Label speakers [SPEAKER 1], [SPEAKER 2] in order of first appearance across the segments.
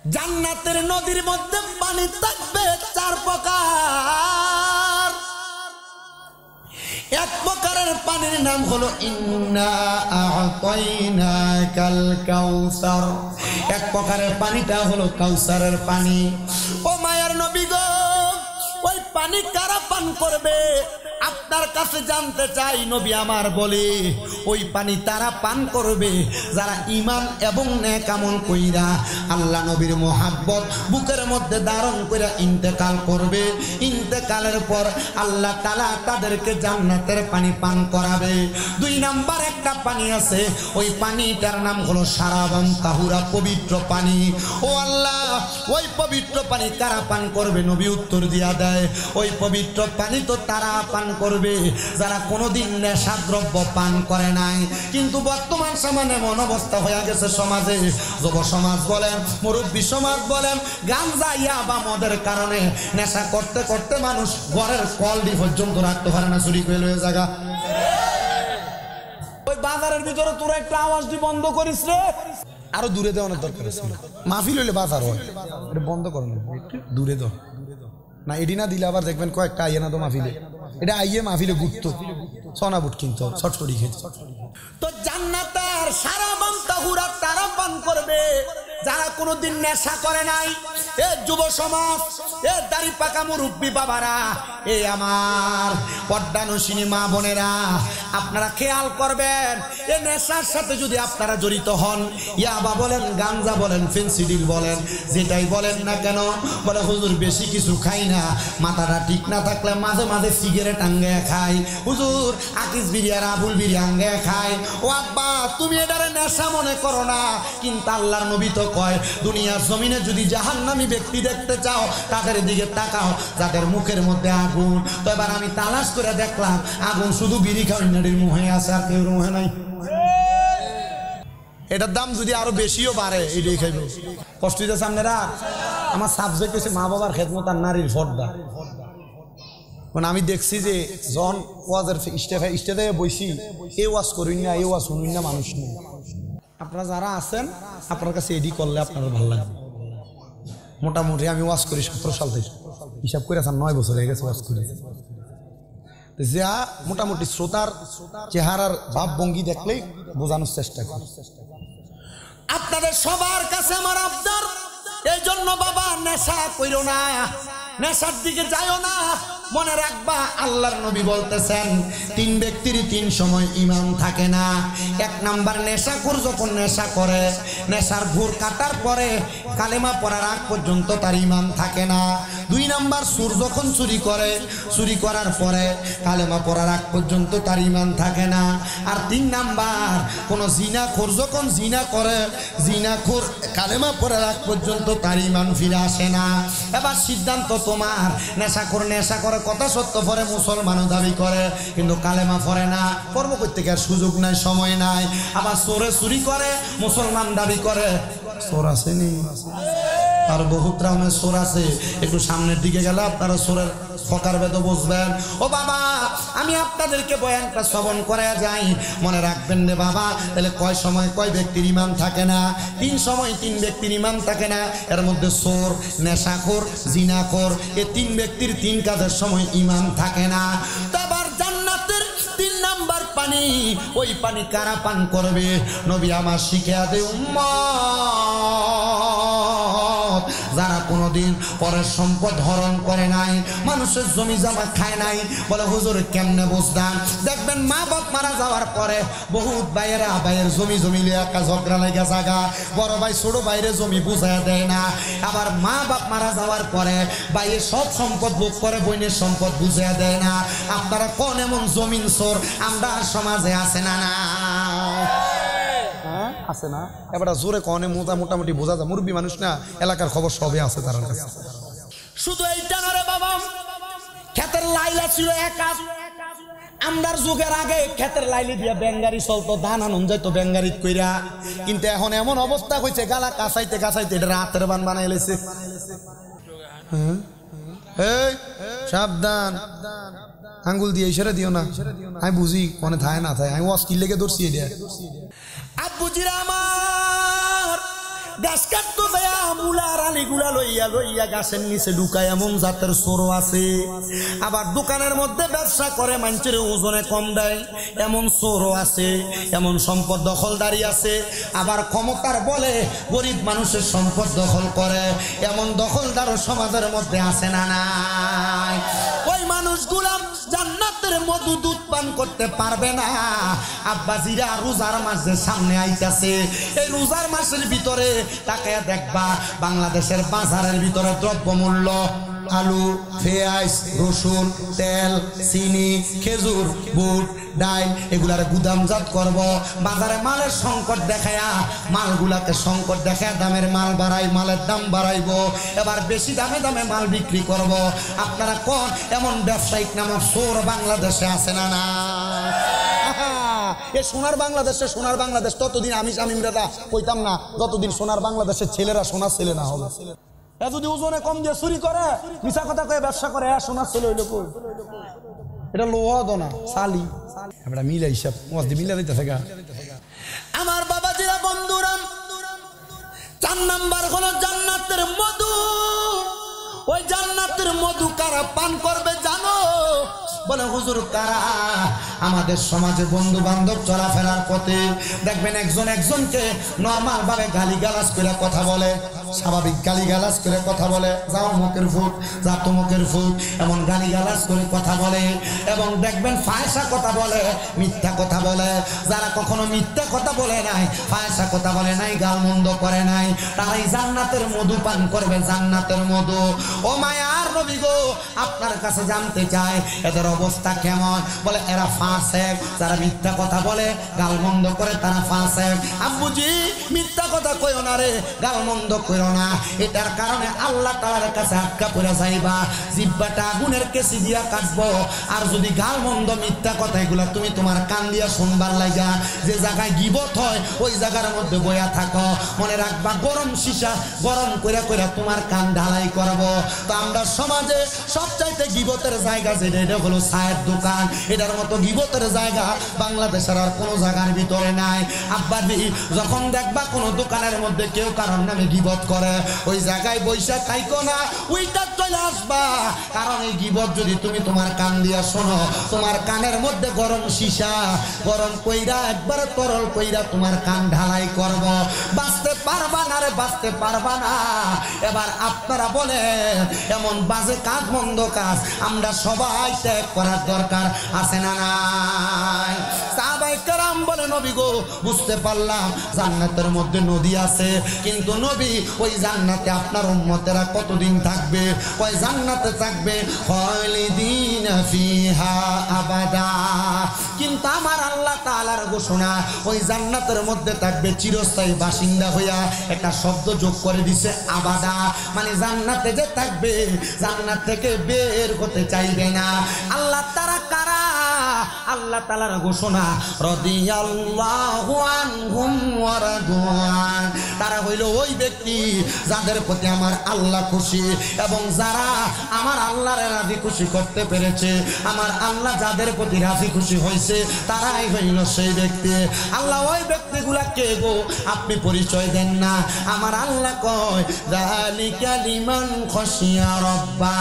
[SPEAKER 1] জান্নাতের নদীর মধ্যে পানি থাকবে 4 প্রকার। এক প্রকারের পানির নাম হলো ইন্না আ'তাইনাকাল কাউসার। এক প্রকারের পানিটা হলো কাউসারের পানি। ও মায়ার নবী গো, ওই পানি কারা পান করবে? আপনার কাছে জানতে চাই নবী আমার বলে, ওই পানি তারা পান করবে যারা ঈমান এবং নেক আমল কইরা আল্লাহ নবীর মোহাব্বত বুকের মধ্যে ধারণ কইরা ইন্তেকাল করবে। ইন্তেকালের পর আল্লাহ তাআলা তাদেরকে জান্নাতের পানি পান করাবে। 2 নাম্বার একটা পানি আছে, ওই পানিটার নাম হলো সারাবান তাহুরা, পবিত্র পানি। ও আল্লাহ, ওই পবিত্র পানি কারা পান করবে? নবী উত্তর দিয়া দেয়, ওই পবিত্র পানি তো তারা পান করবে যারা কোনোদিন নেশাদ্রব্য পান করে নাই। কিন্তু বর্তমান সমাজে এমন অবস্থা হয়ে গেছে, সমাজে যুব সমাজ বলেন, মুরব্বী সমাজ বলেন, গাঞ্জা ইয়াবা মদের কারণে নেশা করতে করতে মানুষ ঘরের কলডি পর্যন্ত রাখতে পারে না, চুরি করে লয়ে জায়গা। ওই বাজারের ভিতরে তোরা একটা আওয়াজ দি বন্ধ করিস রে, আরো দূরে দেওয়ানোর দরকার আছে। মাহফিল হইলে বাজার হয়, এটা বন্ধ করেন, দূরে দাও না। এডি না দিলে আবার দেখবেন কয়েকটা আইয়ে না তো মাহফিলে, এটা আইয়ে মাহফিলে ঘুরতো সোনা বুট কিনতো, ছটফটি খেত। তো জান্নাতের সারাবান তাহুরা তারা পান করবে যারা কোনোদিন নেশা করে নাই। এ যুব সমাজ, এ দাড়ি পাকা মুরব্বী বাবারা, এ আমার পর্দানুশীনী মা বোনেরা, আপনারা খেয়াল করবেন, এ নেশার সাথে যদি আপনারা জড়িত হন, ইয়াবা বলেন, গাঞ্জা বলেন, ফেন্সিডিল বলেন, যেটাই বলেন না কেন, বলে হুজুর বেশি কিছু খাই না, মাথাটা ঠিক না থাকলে মাঝে মাঝে সিগারেট আঙ্গে খাই, হুজুর আকিস বিরিয়ার আবুল বিরিয়া আঙ্গে খাই। ও আব্বা, তুমি এটারে নেশা মনে করো না, কিন্তু আল্লাহর নবী তো কয়, দুনিয়ার জমিনে যদি জাহান্নামী ব্যক্তি দেখতে চাও তাদের দিকে তাকাও যাদের মুখের মধ্যে আগুন। তো এবার আমি তালাশ করে দেখলাম আগুন শুধু বিড়ি খাওয়ার মুহে আছে, আর কেউ মুহে নাই। এটার দাম যদি আরো বেশিও বাড়ে, এটাই খাইব। কষ্ট হইতেছে আপনারা? আমার সাবজেক্ট হচ্ছে মা বাবার খেদমত আর নারীর পর্দা। মানে আমি দেখছি যে যখন ওয়াজের স্টেজে বইছি, এ ওয়াজ করুন না, এ ওয়াজ শুনুন না, মানুষ নেই। আপনারা যারা আছেন, আপনার কাছে এডি করলে আপনার ভালো লাগবে। মোটামুটি আমি ওয়াজ করি 17 সাল থেকে, হিসাব করে আছেন 9 বছর হয়ে গেছে ওয়াজ করে। যা মোটামুটি শ্রোতার চেহারার ভাবভঙ্গি দেখলেই বোঝানোর চেষ্টা করি। আপনাদের সবার কাছে আমার আবদার, এই জন্য বাবা নেশা কইরো না, নেশার দিকে যাইও না। মনে রাখবা আল্লাহর নবী বলতেছেন 3 ব্যক্তির 3 সময় ঈমান থাকে না। 1 নাম্বার নেশাখোর যখন নেশা করে, নেশার ঘুর কাটার পরে কালেমা পড়ার আগ পর্যন্ত তার ঈমান থাকে না। 2 নাম্বার চোর যখন চুরি করে, চুরি করার পরে কালেমা পড়ার আগ পর্যন্ত তার ঈমান থাকে না। আর 3 নাম্বার কোন জিনাখোর যখন জিনা করে, জিনাখোর কালেমা পড়ার আগ পর্যন্ত তার ঈমান ফিরে আসে না। এবার সিদ্ধান্ত তোমার, নেশাখোর নেশা করে, কথা সত্য পরে মুসলমানও দাবি করে, কিন্তু কালেমা পড়ে না, কর্ম করতে গিয়ে সুযোগ নাই, সময় নাই। আবার চোরে চুরি করে, মুসলমান দাবি করে। চোর আছে নি? আর বহুত রাউনের চোর আছে। একটু সামনের দিকে গেলে আপনারা চোরের ফকার বেদ বুঝবেন। ও বাবা, আমি আপনাদেরকে বয়ানটা শ্রবণ করে যাই, মনে রাখবেন রে বাবা। তাহলে কয় সময় কয় ব্যক্তির ঈমান থাকে না? 3 সময় 3 ব্যক্তির ঈমান থাকে না। এর মধ্যে চোর, নেশাখোর, জিনাখোর, এই 3 ব্যক্তির 3 কাজের সময় ঈমান থাকে না। তারপর জান্নাতের 3 নাম্বার পানি, ওই পানি কারা পান করবে? নবী আমার শিখিয়া দে উম্মত, যারা কোনোদিন পরের সম্পদ হরণ করে নাই, মানুষের জমি জমা খায় নাই। বলে হুজুর কেমনে বুঝতাম? দেখবেন মা বাপ মারা যাওয়ার পরে বহুত ভাইয়েরা ভাইয়ের জমি লিয়ে একটা ঝগড়া লাগা জায়গা, বড় ভাই ছোট ভাইরে জমি বুঝাইয়া দেয় না। আবার মা বাপ মারা যাওয়ার পরে ভাইয়ের সব সম্পদ ভোগ করে, বোনের সম্পদ বুঝাইয়া দেয় না। আপনারা কোন এমন জমিন চোর আমরা সমাজে আছে না? না আছে না? এবার জোরে কনে মোটামুটি বোঝা যায়, মুরব্বী মানুষ না, এলাকার খবর সবই আছে তার কাছে। শুধু এইটা না রে বাবা, ক্ষেতের লাইলা ছিল একা। আমরার যুগের আগে ক্ষেতের লাইলি দিয়া ব্যাঙ্গারি চলতো, ধান আনন্দ যাইতো ব্যাঙ্গারিত কইরা। কিন্তু এখন এমন অবস্থা হয়েছে, গালা কাছাইতে কাছাইতে এটা রাতের বান বানাই লেছে। সাবধান, আঙ্গুল দিয়ে ইশারা দিও না। আমি বুঝি মনে থায় না থায়, আমি অস্কিল লেগে ধরছি। আব্বুজিরা আমার গাছ কাটতো যায় মূলার মালিগুলা লইয়া লইয়া গাছের নিচে ঢুকায় এমন জাতের চোরও আছে। আবার দোকানের মধ্যে ব্যবসা করে মানুষের ওজনে কম দেয় এমন চোরও আছে। এমন সম্পদ দখলদারি আছে। আবার ক্ষমতার বলে গরিব মানুষের সম্পদ দখল করে এমন দখলদারও সমাজের মধ্যে আছে না নাই? ওই মানুষগুলা জান্নাতের মধু দুধ পান করতে পারবে না। আব্বাজিরা রোজার মাসের সামনে আইতাছে, এই রোজার মাসের ভিতরে তাকে দেখবা বাংলাদেশের বাজারের ভিতরে দ্রব্যমূল্য আলু, পেঁয়াজ, রসুন, তেল, চিনি, খেজুর, বুট, ডাল এগুলার গুদামজাত করব। বাজারে মালের সংকট দেখায়া মালগুলাকে সংকট দেখায় দামের মাল বাড়াই, মালের দাম বাড়াইব। এবার বেশি দামে দামে মাল বিক্রি করব। আপনারা কোন এমন ব্যবসায়িক নামক চোর বাংলাদেশে আছে না? না, এ সোনার বাংলাদেশে, সোনার বাংলাদেশ ততদিন আমি দাদা কইতাম না যতদিন সোনার বাংলাদেশের ছেলেরা সোনার ছেলে না হবে। এ যদি ওজনে কম দিয়ে চুরি করে, মিছা কথা কয়ে ব্যবসা করে, সোনার ছেলে হইল কই? এটা লোহা দো না সালি, আমরা মিলা হিসাব মিলা দিতে থাকা। আমার বাবাজিরা বন্ধুরা, 4 নাম্বার হলো জান্নাতের মধু। ওই জান্নাতের মধু কারা পান করবে জানো? বলে হুজুর কারা? আমাদের সমাজে বন্ধু বান্ধব চলাফেরার পথে দেখবেন একজন একজনকে নর্মাল ভাবে গালিগালাজ করে কথা বলে, স্বাভাবিক গালিগালাজ করে কথা বলে, যাও মুখের ফুট, যা তোমুখের ফুট, এমন গালিগালাজ করে কথা বলে। এবং দেখবেন ফায়সা কথা বলে, মিথ্যা কথা বলে। যারা কখনো মিথ্যা কথা বলে নাই, ফায়সা কথা বলে নাই, গালমন্দ করে নাই, তারাই জান্নাতের মধু পান করবে, জান্নাতের মধু। ও মায়ার নবী গো, আপনার কাছে জানতে চাই এদের অবস্থা কেমন? বলে এরা ফাসেক, যারা মিথ্যা কথা বলে, গালমন্দ করে, তারা ফাসেক। আব্বুজি মিথ্যা কথা কইও না রে, গালমন্দ কইও না, এটার কারণে আল্লাহ তাআলার কাছে আটকা পড়ে যাইবা, জিহ্বাটা আগুনের কেসি দিয়া কাটবো। আর যদি গালমন্দ মিথ্যা কথা এগুলা তুমি তোমার কান দিয়া শুনবার লাগা, যে জায়গায় গীবত হয় ওই জায়গার মধ্যে বইয়া থাকো, মনে রাখবা গরম সীসা গরম কইরা কইরা তোমার কান ঢালাই করবো। তো আমরা সমাজে সবচাইতে গীবতের জায়গা যেটা, এটা হলো চায়ের দোকান। এটার মতো গীবতের জায়গা বাংলাদেশের আর কোনো জায়গার ভিতরে নাই। আব্বাজি যখন দেখবা কোনো দোকানের মধ্যে কেউ কারণ নামে গীবত করে, ওই জায়গায় বৈশা থাইকো না, ওইটা চলে আসবা। কারণ এই গীবত যদি তুমি তোমার কান দিয়া শোনো, তোমার কানের মধ্যে গরম সীসা গরম কইরা একবারে তরল কইরা তোমার কান ঢালাই করব। বাঁচতে পারবা না রে, বাঁচতে পারবা না। এবার আপনারা বলে এমন বাজে কাজ, মন্দ কাজ আমরা সবাই ত্যাগ করার দরকার আছে না নাই? সাহাবায়ে কেরাম বলে নবী গো, বুঝতে পারলাম জান্নাতের মধ্যে নদী আছে, কিন্তু নবী ওই জান্নাতে আপনার উম্মতেরা কতদিন থাকবে? ওই জান্নাতে থাকবে খালিদিনা ফিহা আবাদা। কিন্তু আমার আল্লাহ তাআলার ঘোষণা ওই জান্নাতের মধ্যে থাকবে চিরস্থায়ী বাসিন্দা হইয়া। একটা শব্দ যোগ করে দিছে আবাদা, মানে জান্নাতে যে থাকবে, জান্নাত থেকে বের হতে চাইবে না। আল্লাহ তারা কারা? আল্লাহ তাআলার ঘোষণা রাদিয়াল্লাহু আনহুম ওয়া রাদওয়ান। তারা হইল ওই ব্যক্তি যাদের প্রতি আমার আল্লাহ খুশি, এবং যারা আমার আল্লাহর রাজি খুশি করতে পেরেছে। আমার আল্লাহ যাদের প্রতি রাজি খুশি হয়েছে তারাই হইল সেই ব্যক্তি। আল্লাহ ওই ব্যক্তিগুলা কে গো? আপনি পরিচয় দেন না। আমার আল্লাহ কয় যালিকা লিমান খাশিয়া রাব্বা।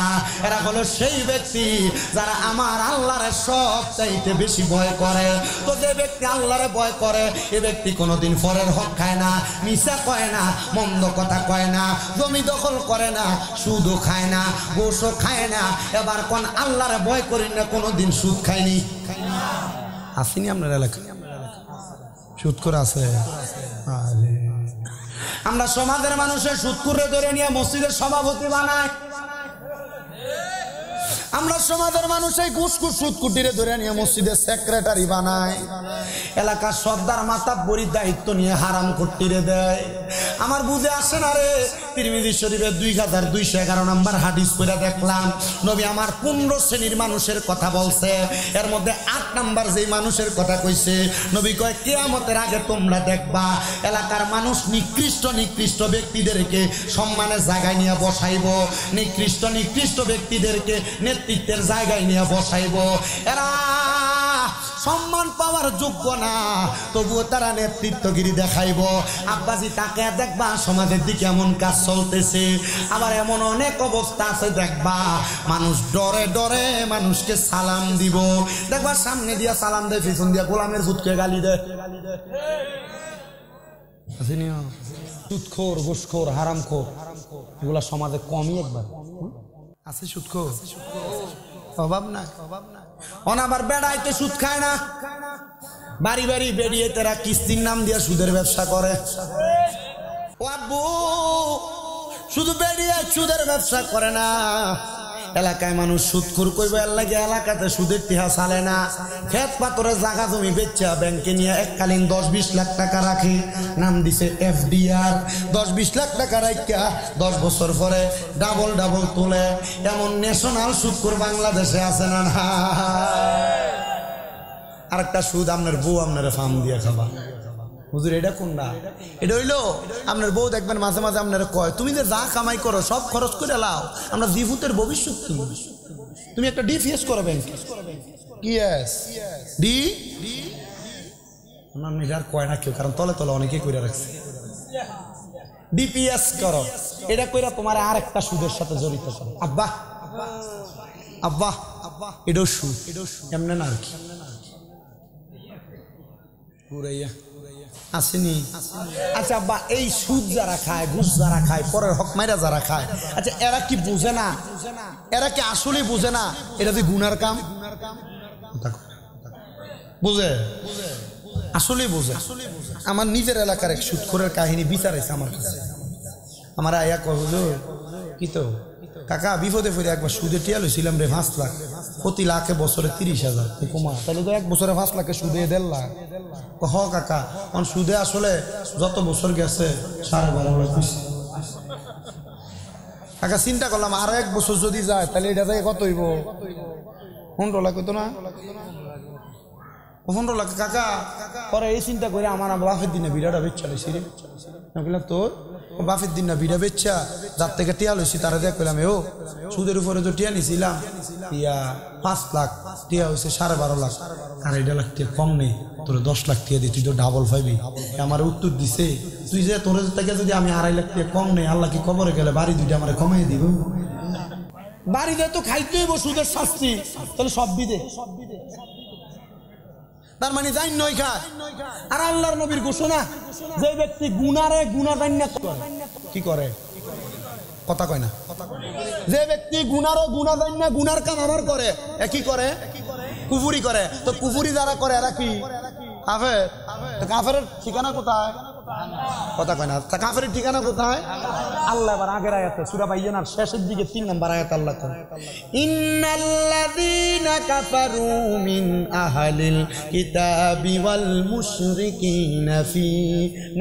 [SPEAKER 1] এরা হলো সেই ব্যক্তি যারা আমার আল্লাহর সব চাইতে বেশি ভয় করে। তো যে ব্যক্তি আল্লাহরে ভয় করে, এ ব্যক্তি কোনোদিন পরের হক খায় না, মিছা কয় না, মন্দ কথা কয় না, জমি দখল করে না, সুদও খায় না, ঘুষও খায় না। এবার কোন আল্লাহরে ভয় করি না, কোনোদিন সুদ খায়নি? আসেনি আপনার এলাকা? সুদ করে আছে। আমরা সমাজের মানুষের সুদ করে ধরে নিয়ে মসজিদের সভাপতি বানায়। আমরা সমাজের মানুষ এই ঘুষখুর সুদকুটিরে ধরে নিয়ে মসজিদের সেক্রেটারি বানায়। এলাকার সর্দার মাতাব্বরির দায়িত্ব নিয়ে হারাম কুটিরে দেয়। আমার বুঝে আসে না রে। তিরমিজি শরীফের 2211 নম্বর হাদিস পড়ে দেখলাম, নবী আমার 15 শ্রেণীর মানুষের কথা বলছে। এর মধ্যে 8 নাম্বার যেই মানুষের কথা কইছে, নবী কয় কিয়ামতের আগে তোমরা দেখবা এলাকার মানুষ নিকৃষ্ট নিকৃষ্ট ব্যক্তিদেরকে সম্মানের জায়গায় নিয়ে বসাইব, নিকৃষ্ট ব্যক্তিদেরকে নেতৃত্বের জায়গায় নিয়ে বসাইব। এরা সম্মান পাওয়ার যোগ্য না, তবুও তারা নেতৃত্বগিরি দেখাইব। আব্বাজি তাকে দেখবা সমাজের দিকে এমন কাজ চলতেছে, আবার এমন অনেক অবস্থা আছে দেখবা মানুষ ডরে ডরে মানুষকে সালাম দিব, দেখবা সামনে দিয়া সালাম দেয়, পিছন দিয়া গোলামের ভূতকে গালি দেয়। সুদখোর, ঘুষখোর, হারামখোর, এগুলা সমাজে কমই একবার আছে। সুদখোর অভাব না, অনাবার বেড়াইতে সুদ খায় না, বাড়ি বাড়ি বেরিয়ে তারা কিস্তির নাম দিয়ে সুদের ব্যবসা করে। ও আব্বু, শুধু বেরিয়ে সুদের ব্যবসা করে না, এলাকায় মানুষ সুদখোর কইব, এর লাগে এলাকাতে সুদের টিহা চালে না। ক্ষেত পাথরে জায়গা জমি বেচা ব্যাংকে নিয়ে এককালীন 10-20 লাখ টাকা রাখে, নাম দিছে FDR। 10-20 লাখ টাকা রাখা 10 বছর পরে ডাবল ডাবল তোলে, এমন ন্যাশনাল সুদখোর বাংলাদেশে আছে না? আরেকটা সুদ, আপনার বউ আপনারা ফার্ম দিয়ে খাবা। হুজুর এটা কোনটা? এটা হইলো আপনার বউ দেখবেন মাঝে মাঝে আপনারা কয়, তুমি যে যা কামাই করো সব খরচ করে লাও, আমরা জীবুতের ভবিষ্যৎ কি? তুমি একটা ডিপিএস করো ব্যাংকে, কি ডি আর কয় না কেউ, কারণ তলে তলে অনেকেই করে রাখছে। ডিপিএস করো, এটা কইরা তোমার আর একটা সুদের সাথে জড়িত করো। আব্বা আব্বা আব্বা এটাও সুদ, এমনি না আর কি ঘুরাইয়া আসেনি। আচ্ছা আব্বা, এই সুদ যারা খায়, ঘুষ যারা খায়, পরের হক মাইরা যারা খায়, আচ্ছা এরা কি বুঝে না? এরা কি আসলে বুঝে না এটা যে গুনার কাম? বুঝে, আসলে বুঝে। আমার নিজের এলাকার এক সুদখোরের কাহিনী বিচারাইছে আমার কাছে। আমার আয়া কইল, কি তো কাকা বিপদে পড়ে একবার সুদে টিয়া লইছিলাম রে 5 লাখ, প্রতি লাখে বছরে 30,000। কুমা তাহলে তো 1 বছরে 5 লাখে সুদে 1.5 লাখ। হ কাকা, কারণ সুদে আসলে যত বছর গেছে 12.5 লাখ। কাকা চিন্তা করলাম আরো 1 বছর যদি যায় তাহলে এটা থেকে কত হইব? 15 লাখ হইতো না? 15 লাখ। কাকা পরে এই চিন্তা করে আমার বাপের দিনে বিড়াটা বেচা লইছি রে। বললাম তোর বাপের দিন না বিড়া বেচা যার থেকে টিয়া লইছি তারা দেখ পেলাম, ও সুদের উপরে তো টিয়া নিছিলাম ইয়া 5 লাখ, টিয়া হয়েছে 12.5 লাখ। 2.5 লাখ টিয়া কম নেই, তোর 10 লাখ টিয়া দিই, তুই তো ডাবল পাইবি। আমার উত্তর দিছে, তুই যে তোর থেকে যদি আমি 2.5 লাখ টিয়া কম নেই, আল্লাহ কি কবরে গেলে বাড়ি দুইটা আমার কমাই দিব? বাড়িতে তো খাইতেই সুদের শাস্তি, তাহলে সব বিদে। তার মানে যাই নয় খায়। আর আল্লাহর নবীর ঘোষণা, যে ব্যক্তি গুনারে গুনাহ জান্না করে, কি করে? কথা কয় না। যে ব্যক্তি গুনারে গুনাহ জান্না গুনার কাম আবার করে, কি করে? কুফরি করে। তো কুফরি যারা করে এরা কি? কাফের। কাফেরের ঠিকানা কোথায়? কথা কয় না। কাফেরের ঠিকানা কোথায়? আল্লাহ এবার আগের আয়াতে সূরা বাইয়ানার শেষের দিকে 3 নম্বর আয়াত আল্লাহ কয়, ইন্নাল্লাযীনা কাফারু মিন আহলিল কিতাবি ওয়াল মুশরিকিনা ফি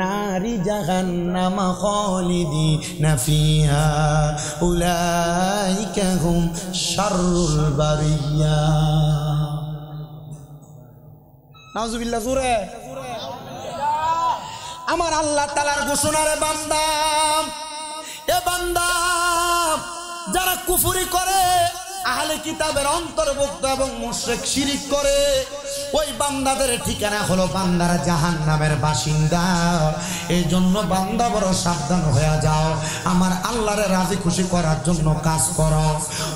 [SPEAKER 1] নারি জাহান্নাম খালিদিনা ফিহা উলাইকা হুম শাররুল বারিয়া। নাউযুবিল্লাহ। জোরে আমার আল্লাহ তাআলার ঘোষণা রে বান্দা, এ বান্দা যারা কুফরি করে, আহলে কিতাবের অন্তর্ভুক্ত এবং মুশরিক শিরিক করে, ওই বান্দাদের ঠিকানা হলো বান্দারা জাহান্নামের বাসিন্দা। এই জন্য বান্দা বড় সাবধান হয়ে যাও, আমার আল্লাহরে রাজি খুশি করার জন্য কাজ করো।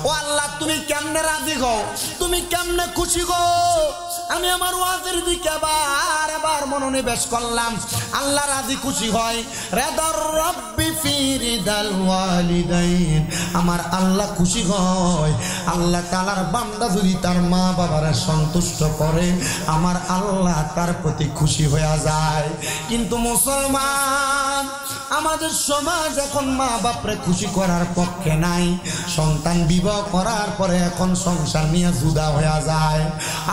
[SPEAKER 1] ও আল্লাহ, তুমি কেমনে রাজি হও, তুমি কেমনে খুশি হও? আমি আমার ওয়াজের দিকে আবার মনোনিবেশ করলাম। আল্লাহ রাজি খুশি হয়, রেদার রব্বি ফি রিদাল ওয়ালিদাইন। আমার আল্লাহ খুশি হয়, আল্লাহ তাআলার বান্দা যদি তার মা বাবারে সন্তুষ্ট করে, আমার আল্লাহ তার প্রতি খুশি হয়ে যায়। কিন্তু মুসলমান, আমাদের সমাজ এখন মা বাপরে খুশি করার পক্ষে নাই। সন্তান বিবাহ করার পরে এখন সংসার নিয়ে জুদা হয়ে যায়,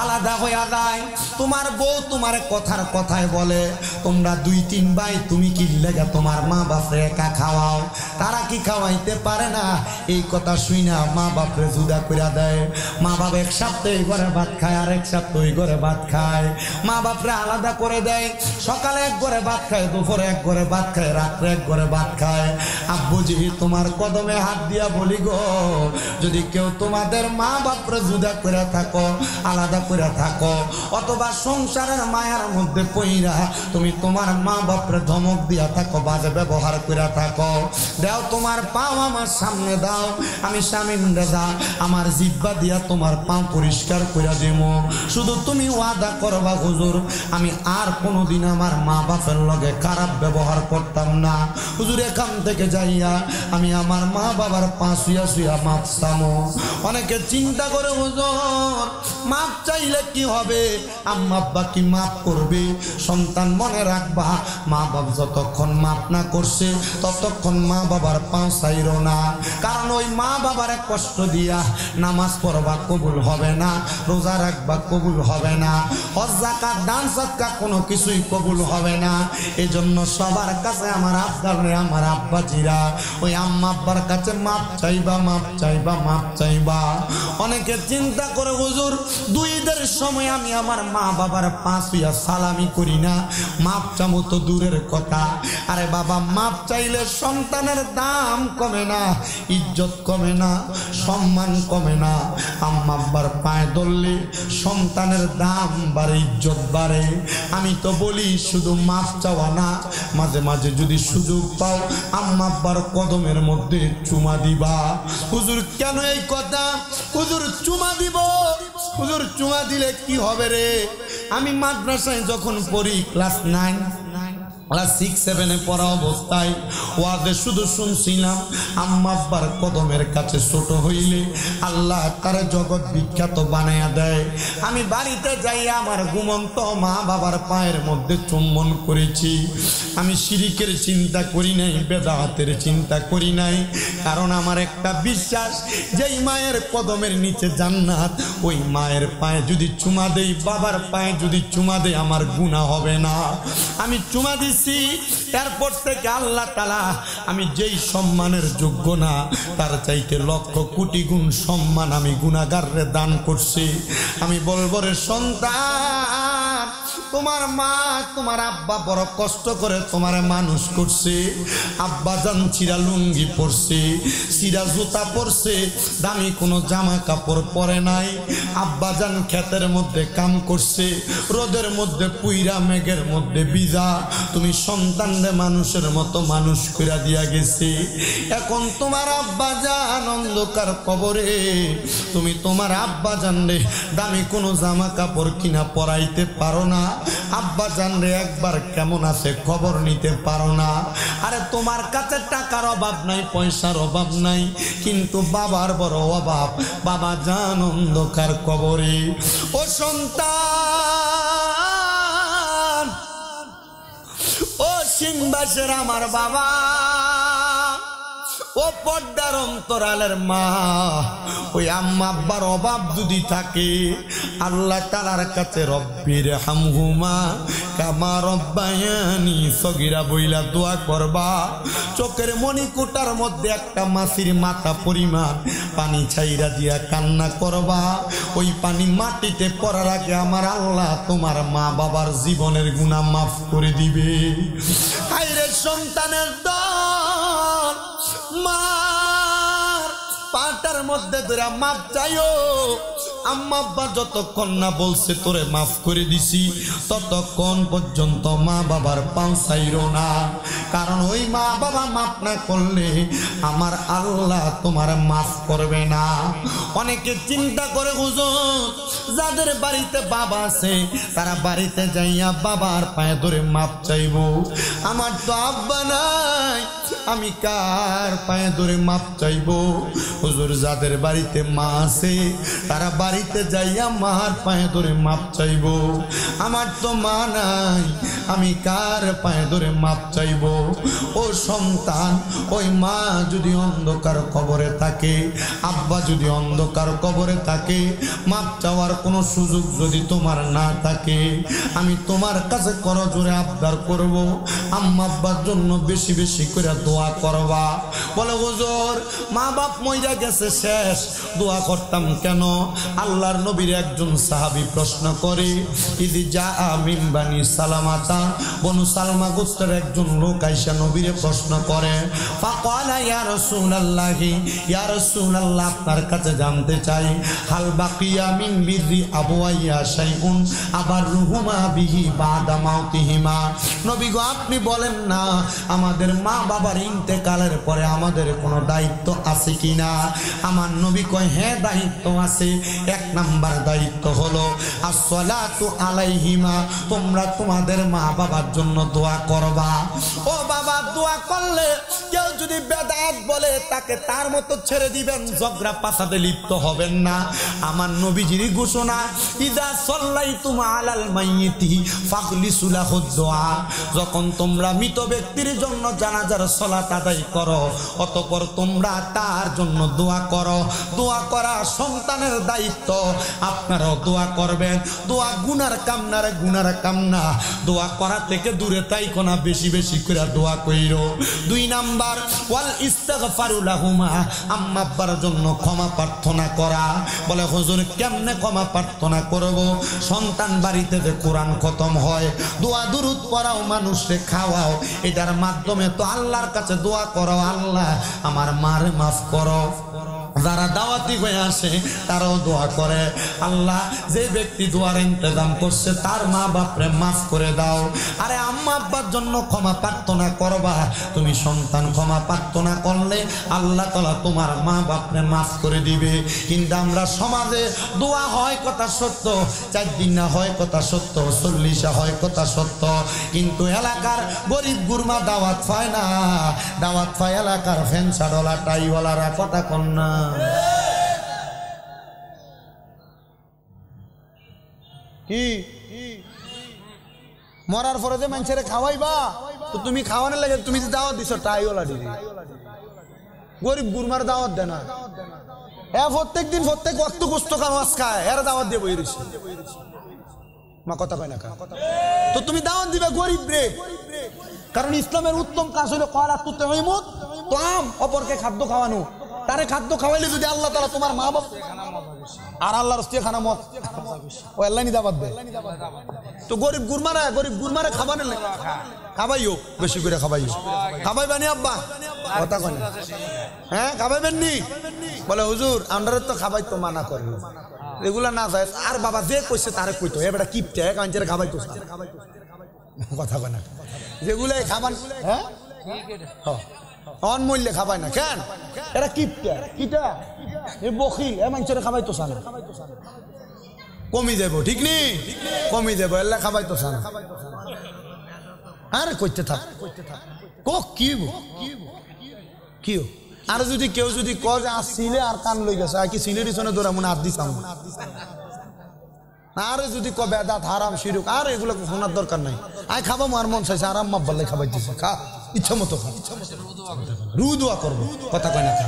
[SPEAKER 1] আলাদা হয়ে যায়। তোমার বউ তোমার কথার কথায় বলে, তোমরা 2-3 ভাই, তুমি কি লেগে তোমার মা বাপরে একা খাওয়াও? তারা নাকি খাওয়াইতে পারে না, এই কথা শুই না মা বাপরে জুদা করে দেয়। মা বাপ এক সপ্তাহ এই ঘরে ভাত খায়, আর এক সপ্তাহ ওই ঘরে ভাত খায়। মা বাপরে আলাদা করে দেয়, সকালে এক ঘরে ভাত খায়, দুপুরে এক ঘরে ভাত খায়, রাত্রে এক ঘরে ভাত খায়। আব্বুজি তোমার কদমে হাত দিয়া বলি গো, যদি কেউ তোমাদের মা বাপরে জুদা করে থাকো, আলাদা করে থাকো, অথবা সংসারের মায়ার মধ্যে পইরা তুমি তোমার মা বাপরে ধমক দিয়া থাকো, বাজে ব্যবহার করে থাকো, দাও তোমার পাও আমার সামনে দাও, আমি স্বামীরে দা আমার জিব্বা দিয়া তোমার পাও পরিষ্কার করে দিব। শুধু তুমি ওয়াদা করবা হুজুর আমি আর কোনোদিন আমার মা বাপের লগে খারাপ ব্যবহার করতাম না। হুজুর এখান থেকে যাইয়া আমি আমার মা বাবার পা শুয়া শুয়া মাপ চামো। অনেকে চিন্তা করে হুজুর মাপ চাইলে কি হবে, আম্মা আব্বা কি মাপ করবে? সন্তান মনে রাখবা, মা বাপ যতক্ষণ মাপ না করছে ততক্ষণ মা বাবার পা চাইরো না। কারণ ওই মা বাবারে কষ্ট দিয়া নামাজ পড়বা কবুল হবে না, রোজা রাখবা কবুল হবে না, হজ যাকাত দান সদকা কোনো কিছুই কবুল হবে না। এজন্য সবার কাছে আমার আব্বারে আমার আব্বাজিরা ওই আম্মা আব্বার কাছে মাপ চাইবা, মাপ চাইবা, মাপ চাইবা। অনেকে চিন্তা করে হুজুর দুই ঈদের সময় আমি আমার মা বাবার পা ছুঁয়া সালামি করি না, মাপ চামো তো দূরের কথা। আরে বাবা মাপ চাইলে সন্তানের দাম কমে না, ইজ্জত কমে না, সম্মান কমে না। আম্মা আব্বার পায়ে ধরলে সন্তানের দাম বাড়ে, ইজ্জত বাড়ে। আমি তো বলি শুধু মাপ চাওয়া না, মাঝে মাঝে যদি সুযোগ পাও আম্মা আব্বার কদমের মধ্যে চুমা দিবা। হুজুর কেন এই কথা? হুজুর চুমা দিব, হুজুর চুমা দিলে কি হবে রে? আমি মাদ্রাসায় যখন পড়ি ক্লাস 9 ক্লাস 6 7 পড়া অবস্থায় ওয়াজে শুধু শুনছিলাম আম্মা আব্বার কদমের কাছে ছোট হইলে আল্লাহ তারে জগৎ বিখ্যাত বানায়া দেয়। আমি বাড়িতে যাই আমার ঘুমন্ত মা বাবার পায়ের মধ্যে চুম্বন করেছি। আমি শিরিকের চিন্তা করি নাই, বেদাতের চিন্তা করি নাই, কারণ আমার একটা বিশ্বাস যেই মায়ের কদমের নিচে জান্নাত, ওই মায়ের পায়ে যদি চুমা দেই, বাবার পায়ে যদি চুমা দেই আমার গুনাহ হবে না। আমি চুমা দিছি, এরপর থেকে আল্লাহ তাআলা আমি যেই সম্মানের যোগ্য না তার চাইতে লক্ষ কোটি গুণ সম্মান আমি গুনাহগাররে দান করছি। আমি বলবো রে সন্তান, তোমার মা তোমার আব্বা বড় কষ্ট করে তোমার মানুষ করছে। আব্বা জান চিরা লুঙ্গি পরছে, চিরা জুতা পরছে, দামি কোনো জামা কাপড় পরে নাই। আব্বা জান ক্ষেতের মধ্যে কাম করছে, রোদের মধ্যে পুইরা মেঘের মধ্যে ভিজা তুমি সন্তানরে মানুষের মতো মানুষ কইরা দিয়া গেছে। এখন তোমার আব্বা জান অন্ধকার কবরে, তুমি তোমার আব্বা জানরে দামি কোনো জামা কাপড় কিনা পরাইতে পারো না, আব্বা জানরে একবার কেমন আছে খবর নিতে পারো না। আরে তোমার কাছে টাকার অভাব নাই, পয়সার অভাব নাই, কিন্তু বাবার বড় অভাব, বাবা জান অন্ধকার কবরে। ও সন্তান, ও সিংবাসের আমার বাবা, ও পর্দার অন্তরালের মা, ওই আম্মা আব্বার অভাব যদি থাকে আল্লাহ তাআলার কাছে রব্বির হামহুমা কামা রব্বায়ানি সগীরা বইলা দোয়া করবা। চোখের মণিকুটার মধ্যে একটা মাছির মাথা পরিমাণ পানি ছাইরা দিয়া কান্না করবা। ওই পানি মাটিতে পড়ার আগে আমার আল্লাহ তোমার মা বাবার জীবনের গুনাহ মাফ করে দিবে। হায়রে সন্তানের দল, মার পাটার মধ্যে ধরে মাপ চাইও। আম্মা আব্বা যতক্ষণ না বলছে তোরে মাফ করে দিছি ততক্ষণ পর্যন্ত মা বাবার পাও চাইরো না, কারণ ওই মা বাবা মাফ না করলে আমার আল্লাহ তোমার মাফ করবে না। অনেকে চিন্তা করে হুজুর যাদের বাড়িতে বাবা আছে তারা বাড়িতে যাইয়া বাবার পায়ে ধরে মাপ চাইবো, আমার তো আব্বা নাই আমি কার পায়ে ধরে মাপ চাইবো? হুজুর যাদের বাড়িতে মা আছে তারা বাড়িতে যাইয়া মার পায়ে ধরে মাপ চাইবো, আমার তো মা নাই আমি কার পায়ে ধরে মাপ চাইবো? ও সন্তান, ওই মা যদি অন্ধকার কবরে থাকে, আব্বা যদি অন্ধকার কবরে থাকে, মাপ চাওয়ার কোনো সুযোগ যদি তোমার না থাকে, আমি তোমার কাছে করজোরে আবদার করব, আম্মা আব্বার জন্য বেশি বেশি করে দোয়া করবা। বলে হুজুর মা বাপ মইরা গেছে শেষ, দোয়া করতাম কেন? আল্লাহর নবীর একজন সাহাবী প্রশ্ন করে, ইদি যা মিন বানি সালামাতা, বনু সালমা গোত্রের একজন লোক আইসা নবীরে প্রশ্ন করে, ফাকালা ইয়া রাসূলুল্লাহি, ইয়া রাসূলুল্লাহ আপনার কাছে জানতে চাই, হাল বাকিয়া মিন বিররি আবওয়াইয়া শাইউন আবাররুহুমা বিহি বাদা মাউতিহিমা। নবী গো আপনি বলেন না আমাদের মা বাবার ইন্তেকালের পরে আমাদের কোনো দায়িত্ব আছে কিনা? আমার নবী কয় হ্যাঁ দায়িত্ব আছে। এক নাম্বার দায়িত্ব হলো আসসালাতু আলাইহিমা, তোমরা তোমাদের মা বাবার জন্য দোয়া করবা। ও বাবা, দোয়া করলে কেউ যদি বেদাত বলে তাকে তার মতো ছেড়ে দিবেন, ঝগড়া পাসাতে লিপ্ত হবেন না। আমার নবীজির ঘোষণা, ইদা সাল্লাইতুম আলাল মাইয়িতি ফাখলিসু লাহুদ দুআ, যখন তোমরা মৃত ব্যক্তির জন্য জানাজার সালাত আদায় করো, অতঃপর তোমরা তার জন্য দোয়া করো। দোয়া করা সন্তানের দায়িত্ব, আপনারাও দোয়া করবেন। দোয়া গুনার কাম না রে, গুনার কাম না। দোয়া করা থেকে দূরে থাইকো না, বেশি বেশি করে দোয়া কইরো। 2 নাম্বার ওয়াল ইস্তিগফারু লাহুমা, আম্মা আব্বার জন্য ক্ষমা প্রার্থনা করা। বলে হুজুর কেমনে ক্ষমা প্রার্থনা করব? সন্তান বাড়িতে যে কোরআন খতম হয়, দোয়া দুরূদ পড়াও, মানুষকে খাওয়াও, এটার মাধ্যমে তো আল্লাহর কাছে দোয়া করো, আল্লাহ আমার মারে মাফ করো। যারা দাওয়াতি হয়ে আসে তারাও দোয়া করে, আল্লাহ যে ব্যক্তি দোয়ার ইন্তজাম করছে তার মা বাপরে মাফ করে দাও। আরে আম্মা আব্বার জন্য ক্ষমা প্রার্থনা করবা, তুমি সন্তান ক্ষমা প্রার্থনা করলে আল্লাহ তাআলা তোমার মা বাপরে মাফ করে দিবে। কিন্তু আমরা সমাজে দোয়া হয় কথা সত্য, 4 দিন না হয় কথা সত্য, 40 হয় কথা সত্য, কিন্তু এলাকার গরিব গুরমা দাওয়াত পায় না। দাওয়াত পায় এলাকার ফ্যানসাডলা টাইওয়ালারা, কথা কন না। কি মরার পরে যে মানুষের খাওয়াইবা, তো তুমি খাওয়ানোর লাগে তুমি যে দাওয়াত দিছো টাইওয়ালা দিবি, গরিব গুরমার দাওয়াত দেয় না। প্রত্যেক দিন প্রত্যেক ওয়াক্ত গোস্ত খাওয়াস খায়, এরা দাওয়াত দিয়ে বই রয়েছে। মা কথা কয় না, তো তুমি দাওয়াত দিবে গরিব রে, কারণ ইসলামের উত্তম কাজ হলো কলা তুতাইমুত তাম, অপরকে খাদ্য খাওয়ানো। তারে খাদ্য খাওয়াইলে যদি আল্লাহ তাআলা তোমার মা বাপ আর আল্লাহর রাস্তায় খানা মত ও আল্লাহ নি দাওয়াত দেয়, তো গরিব গুরমারে খাবানো খাবাইও, বেশি করে খাবাইও। খাবাইবানি আব্বা, কথা কয় না? হ্যাঁ খাবাইবেন নি? বলে হুজুর আমরা তো খাবাই তো মানা করি, এগুলা না যায়। আর বাবা যে কইছে তারে কইতো, এবারে কিপটে কাঞ্চের খাবাইতো, কথা কয় না? যেগুলাই খাবান হ্যাঁ অনমূল্যে খাবাই না কেন? এরা কিপটা কিটা এ বখিল, এ মানুষের খাবাইতো না, কমি দেব ঠিক নেই, কমি দেব, এল্লা খাবাইতো না। আরে কইতে থাক কি আর যদি কেউ যদি কয় যে আসছিলে আর কান লই গেছে, আর কি সিলের পিছনে দৌড়া মনে হাত দিছাম, আর যদি ক বেদাত হারাম শিরক, আর এগুলো শোনার দরকার নাই। আয় খাবো আর মন চাইছে, আরাম মাব্বাল্লাই খাবাই দিছে, খা ইচ্ছা মতো খা, রু দোয়া করবো, কথা কয় না? খা,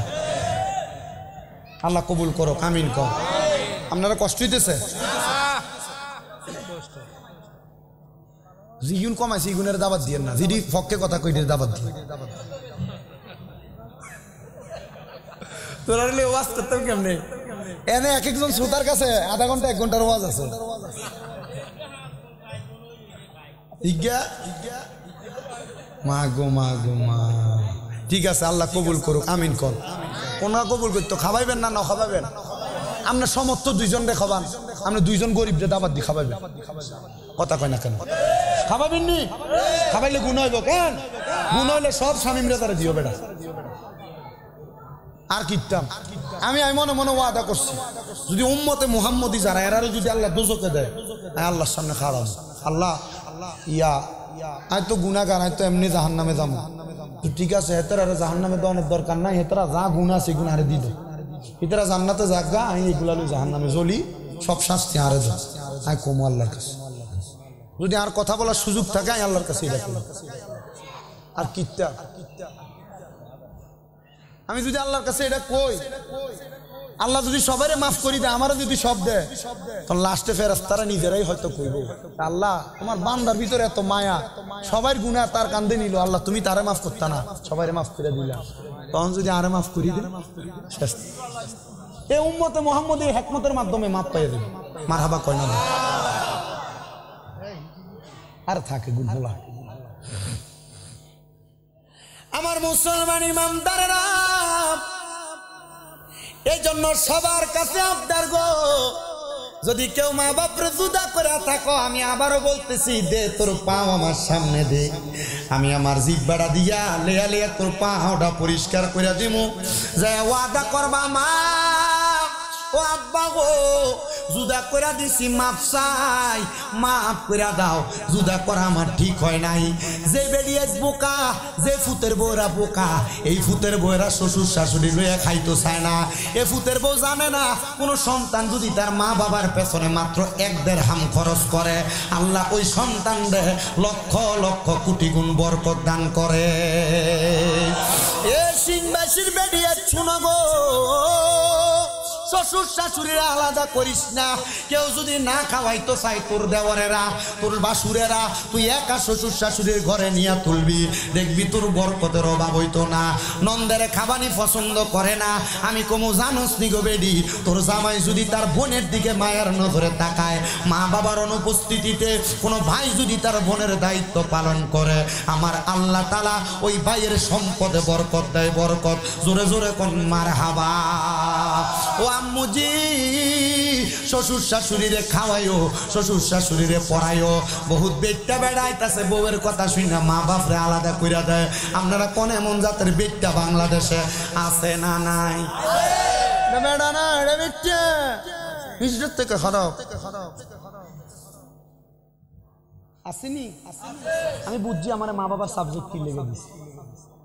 [SPEAKER 1] আল্লাহ কবুল করো, আমিন কর। আপনারা কষ্ট হইতেছে? জিগুন কমাইছে, ইগুনের দাবাত দিয়ে না, যদি ফককে কথা কইতে দাবাত দিয়ে। তোরা ওয়াজ করতাম কেমনে? এনে এক একজন শ্রোতার কাছে আধা ঘন্টা 1 ঘন্টার ওয়াজ আছে। মা গো মা গো মা, ঠিক আছে আল্লাহ কবুল করুক, আমিন কর। ওনারা কবুল করতো, খাবাইবেন না না খাবাইবেন? আপনার সমর্থ 2 জন রে খাবান, আপনি 2 জন গরিবরে দাবাত দিয়ে খাবাইবেন, কথা কয় না কেন? খাবাইবেন নি? খাবাইলে গুণ হইব কেন? গুণ হইলে সব স্বামীরা তারা দিও বেটা। আর কিতাম আমি মনে মনে ওয়াদা করছি, যদি উম্মতে মুহাম্মদি যারা এরারে যদি আল্লাহ দোজকে দেয়, আল্লাহর সামনে খারাপ, আল্লাহ ইয়া আয় তো গুনাহগার, আয় তো এমনি জাহান্নামে যাবো, তো ঠিক আছে হেতারা জাহান্নামে দেওয়ানোর দরকার নাই, হেতারা যা গুনাহ আছে গুনাহ আরে দিল, হেতারা জান্নাতে যাক গা, আমি এগুলা লই জাহান্নামে জ্বলি, সব শাস্তি আরে দাও, আয় কমো আল্লাহর কাছে। যদি আর কথা বলার সুযোগ থাকে আমি আল্লাহর কাছে এটা করি। আর কিতাব আমি যদি আল্লাহর কাছে এটা কই, আল্লাহ যদি সবারে মাফ করি দেয়, আমারও যদি সব দেয়, তখন লাস্টে ফেরেশতারা নিজেরাই হয়তো কইব, আল্লাহ তোমার বান্দার ভিতরে এত মায়া, সবার গুনাহ তার কাঁধে নিল, আল্লাহ তুমি তারে মাফ করতা না, সবারে মাফ করে দিলা। তখন যদি আরে মাফ করি দেয়, শেষ। এই উম্মতে মুহাম্মদ এই হিকমতের মাধ্যমে মাফ পাইয়ে দেবে। মারহাবা কয় না আর থাকে গুণগুলা। আমার মুসলমান ইমানদারেরা, এই জন্য সবার কাছে আবদার গো, যদি কেউ মা বাপরে জুদা করে থাকো, আমি আবারও বলতেছি, দে তোর পাও আমার সামনে দে, আমি আমার জিহ্বাটা দিয়া লেয়া লেয়া তোর পাওটা পরিষ্কার করে দিমু, যে ওয়াদা করবা মা ও আব্বা গো, জুদা করে দিছি, মাপ চাই, মাপ করে দাও, জুদা করা আমার ঠিক হয় নাই। যে বেরিয়ে বোকা, যে ফুতের বউরা বোকা, এই ফুতের বউরা শ্বশুর শাশুড়ি লইয়া খাইতো চায় না। এ ফুতের বউ জানে না কোনো সন্তান যদি তার মা বাবার পেছনে মাত্র 1 দেড়হাম খরচ করে, আল্লাহ ওই সন্তানদের লক্ষ লক্ষ কোটি গুণ বরকত দান করে। এ সিংবাসীর বেরিয়ে শুনো গো, শ্বশুর শাশুড়িরা আলাদা করিস না। কেউ যদি না খাওয়াইতো চাই, তোর দেওয়ারেরা তোর বাসুরেরা তুই একা শ্বশুর শাশুড়ির ঘরে নিয়ে তুলবি, দেখবি তোর বরকতের অভাব হইতো না। নন্দের খাবানি পছন্দ করে না, আমি কমু জানোস নি গো বেডি, তোর জামাই যদি তার বোনের দিকে মায়ের নজরে তাকায়, মা বাবার অনুপস্থিতিতে কোনো ভাই যদি তার বোনের দায়িত্ব পালন করে, আমার আল্লাহ তাআলা ওই ভাইয়ের সম্পদে বরকত দেয়, বরকত। জোরে জোরে কোন মারহাবা। ও আম্মুজি, শ্বশুর শাশুড়িরে খাওয়াইও, শ্বশুর শাশুড়িরে পড়াইও। বহুত বেটটা বেড়াইতাছে, বউয়ের কথা শুনে মা বাপরে আলাদা কইরা দেয়। আপনারা কোন এমন জাতের বেটটা বাংলাদেশে আছে না নাই? বেড়া না, এটা বেটটা হিজরত থেকে খারাপ আসেনি। আমি বুঝছি আমার মা বাবার সাবজেক্ট কি লেগে দিছি।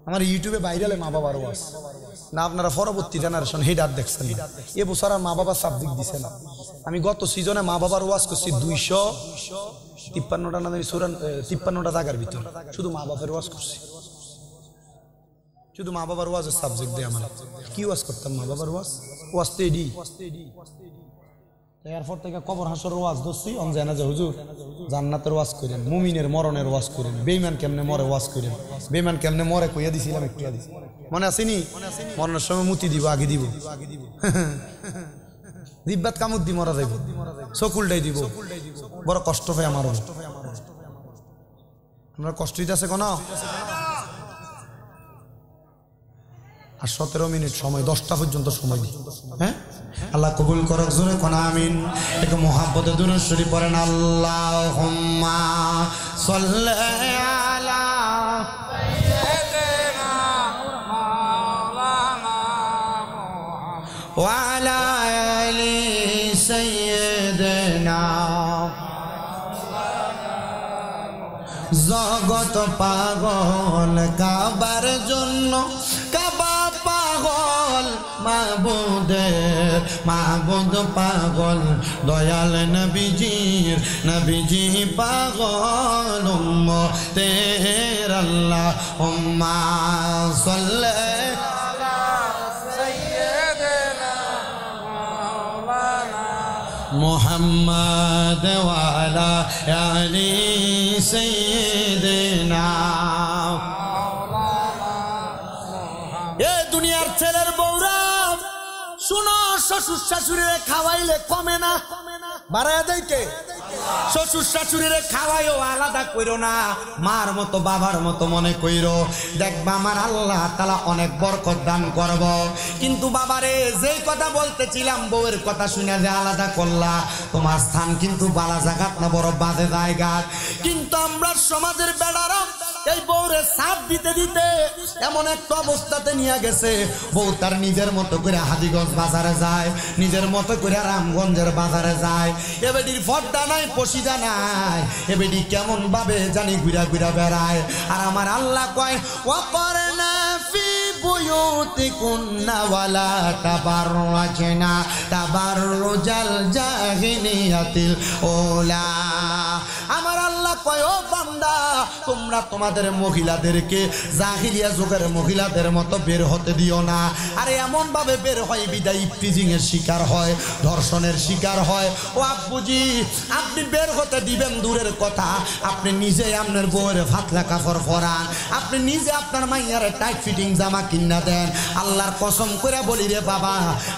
[SPEAKER 1] আমার ইউটিউবে ভাইরালে মা বাবার ওয়াজ না, আপনারা পরবর্তী জেনারেশন হেডার দেখছেন না। এবছর আর মা বাবার সাবজেক্ট দিছে না। আমি গত সিজনে মা বাবার ওয়াজ করছি 253টা না 53টা জায়গার ভিতরে, শুধু মা বাবার ওয়াজ করছি, শুধু মা বাবার ওয়াজের সাবজেক্ট দিয়ে। আমার কি ওয়াজ করতাম? মা বাবার ওয়াজ তো এডি। এরপর থেকে কবর হাসরের ওয়াজ ধরছি, অনজানা যে হুজুর জান্নাতের ওয়াজ করেন, মুমিনের মরণের ওয়াজ করেন, বেঈমান কেমনে মরে ওয়াজ করেন, বেঈমান কেমনে মরে কইয়া দিছিলাম, একটু দিছি মনে আসেনি? মরণের সময় মুতি দিব, আগে দিব, দিব্যাত কামুদ দি মরা যাইব, চকুলটাই দিব, বড় কষ্ট হয় আমারও। আপনার কষ্ট হইতেছে কোন? আর 17 মিনিট সময়, 10টা পর্যন্ত সময় দিই। হ্যাঁ, আল্লাহ কবুল করক, জোরে কোন আমিন। একটু মুহাব্বতে দুরূদ শরীফ পড়েন। আল্লাহুম্মা সাল্লি আলা সাইয়্যিদিনা মাওলানা মুহাম্মদ ওয়া আলা আলি সাইয়্যিদিনা। জগত পাগল কাবার জন্য, কাবা পাগল মাবুদের, মাবুদ পাগল দয়াল নবীজির, নবীজি পাগল উম্মতের। আল্লাহুম্মা সাল্লি আলা সাইয়্যিদিনা মাওলানা মুহাম্মদ ওয়া আলা আলি সাইয়্যিদিনা। এ দুনিয়ার ছেলের বউরা শুনো, শ্বশুর শাশুড়িরে খাওয়াইলে কমে না, বাড়ায় দেয় কে? শ্বশুর শাশুড়িরে খাওয়াইও, আলাদা কইরো না, মার মতো বাবার মতো মনে কইরো, দেখবা আমার আল্লাহ তাআলা অনেক বরকত দান করব। কিন্তু বাবারে, যেই কথা বলতেছিলাম, বউয়ের কথা শুনে যে আলাদা করলা, তোমার স্থান কিন্তু বালা জায়গা না, বড় বাজে জায়গা। কিন্তু আমরা সমাজের বেড়ারা এই বউরে সাথ দিতে দিতে এমন একটা অবস্থাতে নিয়ে গেছে, বউ তার নিজের মতো করে হাজীগঞ্জ বাজারে যায়, নিজের মতো করে রামগঞ্জের বাজারে যায়। এবেডির ফর্দা নাই, পশিদা নাই, এবেডি কেমন ভাবে জানি ঘুরা ঘুরা বেড়ায়। আর আমার আল্লাহ কয়, ওয়াকরনা ফি বুয়ুতিকুন্না ওয়ালা তাবাররাজনা তাবাররুজাল জাহিলিয়াতিল উলা। আমার আল্লাহ কয়, ও বান্দা বান্দা তোমরা তোমাদের মহিলাদেরকে জাহিলিয়া যুগের মহিলাদের মতো বের হতে দিও না। আরে এমন ভাবে বের হয় বিদায় ইফটিজিং এর শিকার হয়, ধর্ষণের শিকার হয়। ও আব্বুজি আপনি বের হতে দিবেন দূরের কথা, আপনি নিজে আপনার বউয়ের ফাতলা কাপড় পরান, আপনি নিজে আপনার মাইয়ারে টাইট ফিটিং জামা কিনা দেন। আল্লাহর কসম করে বলি রে বাবা,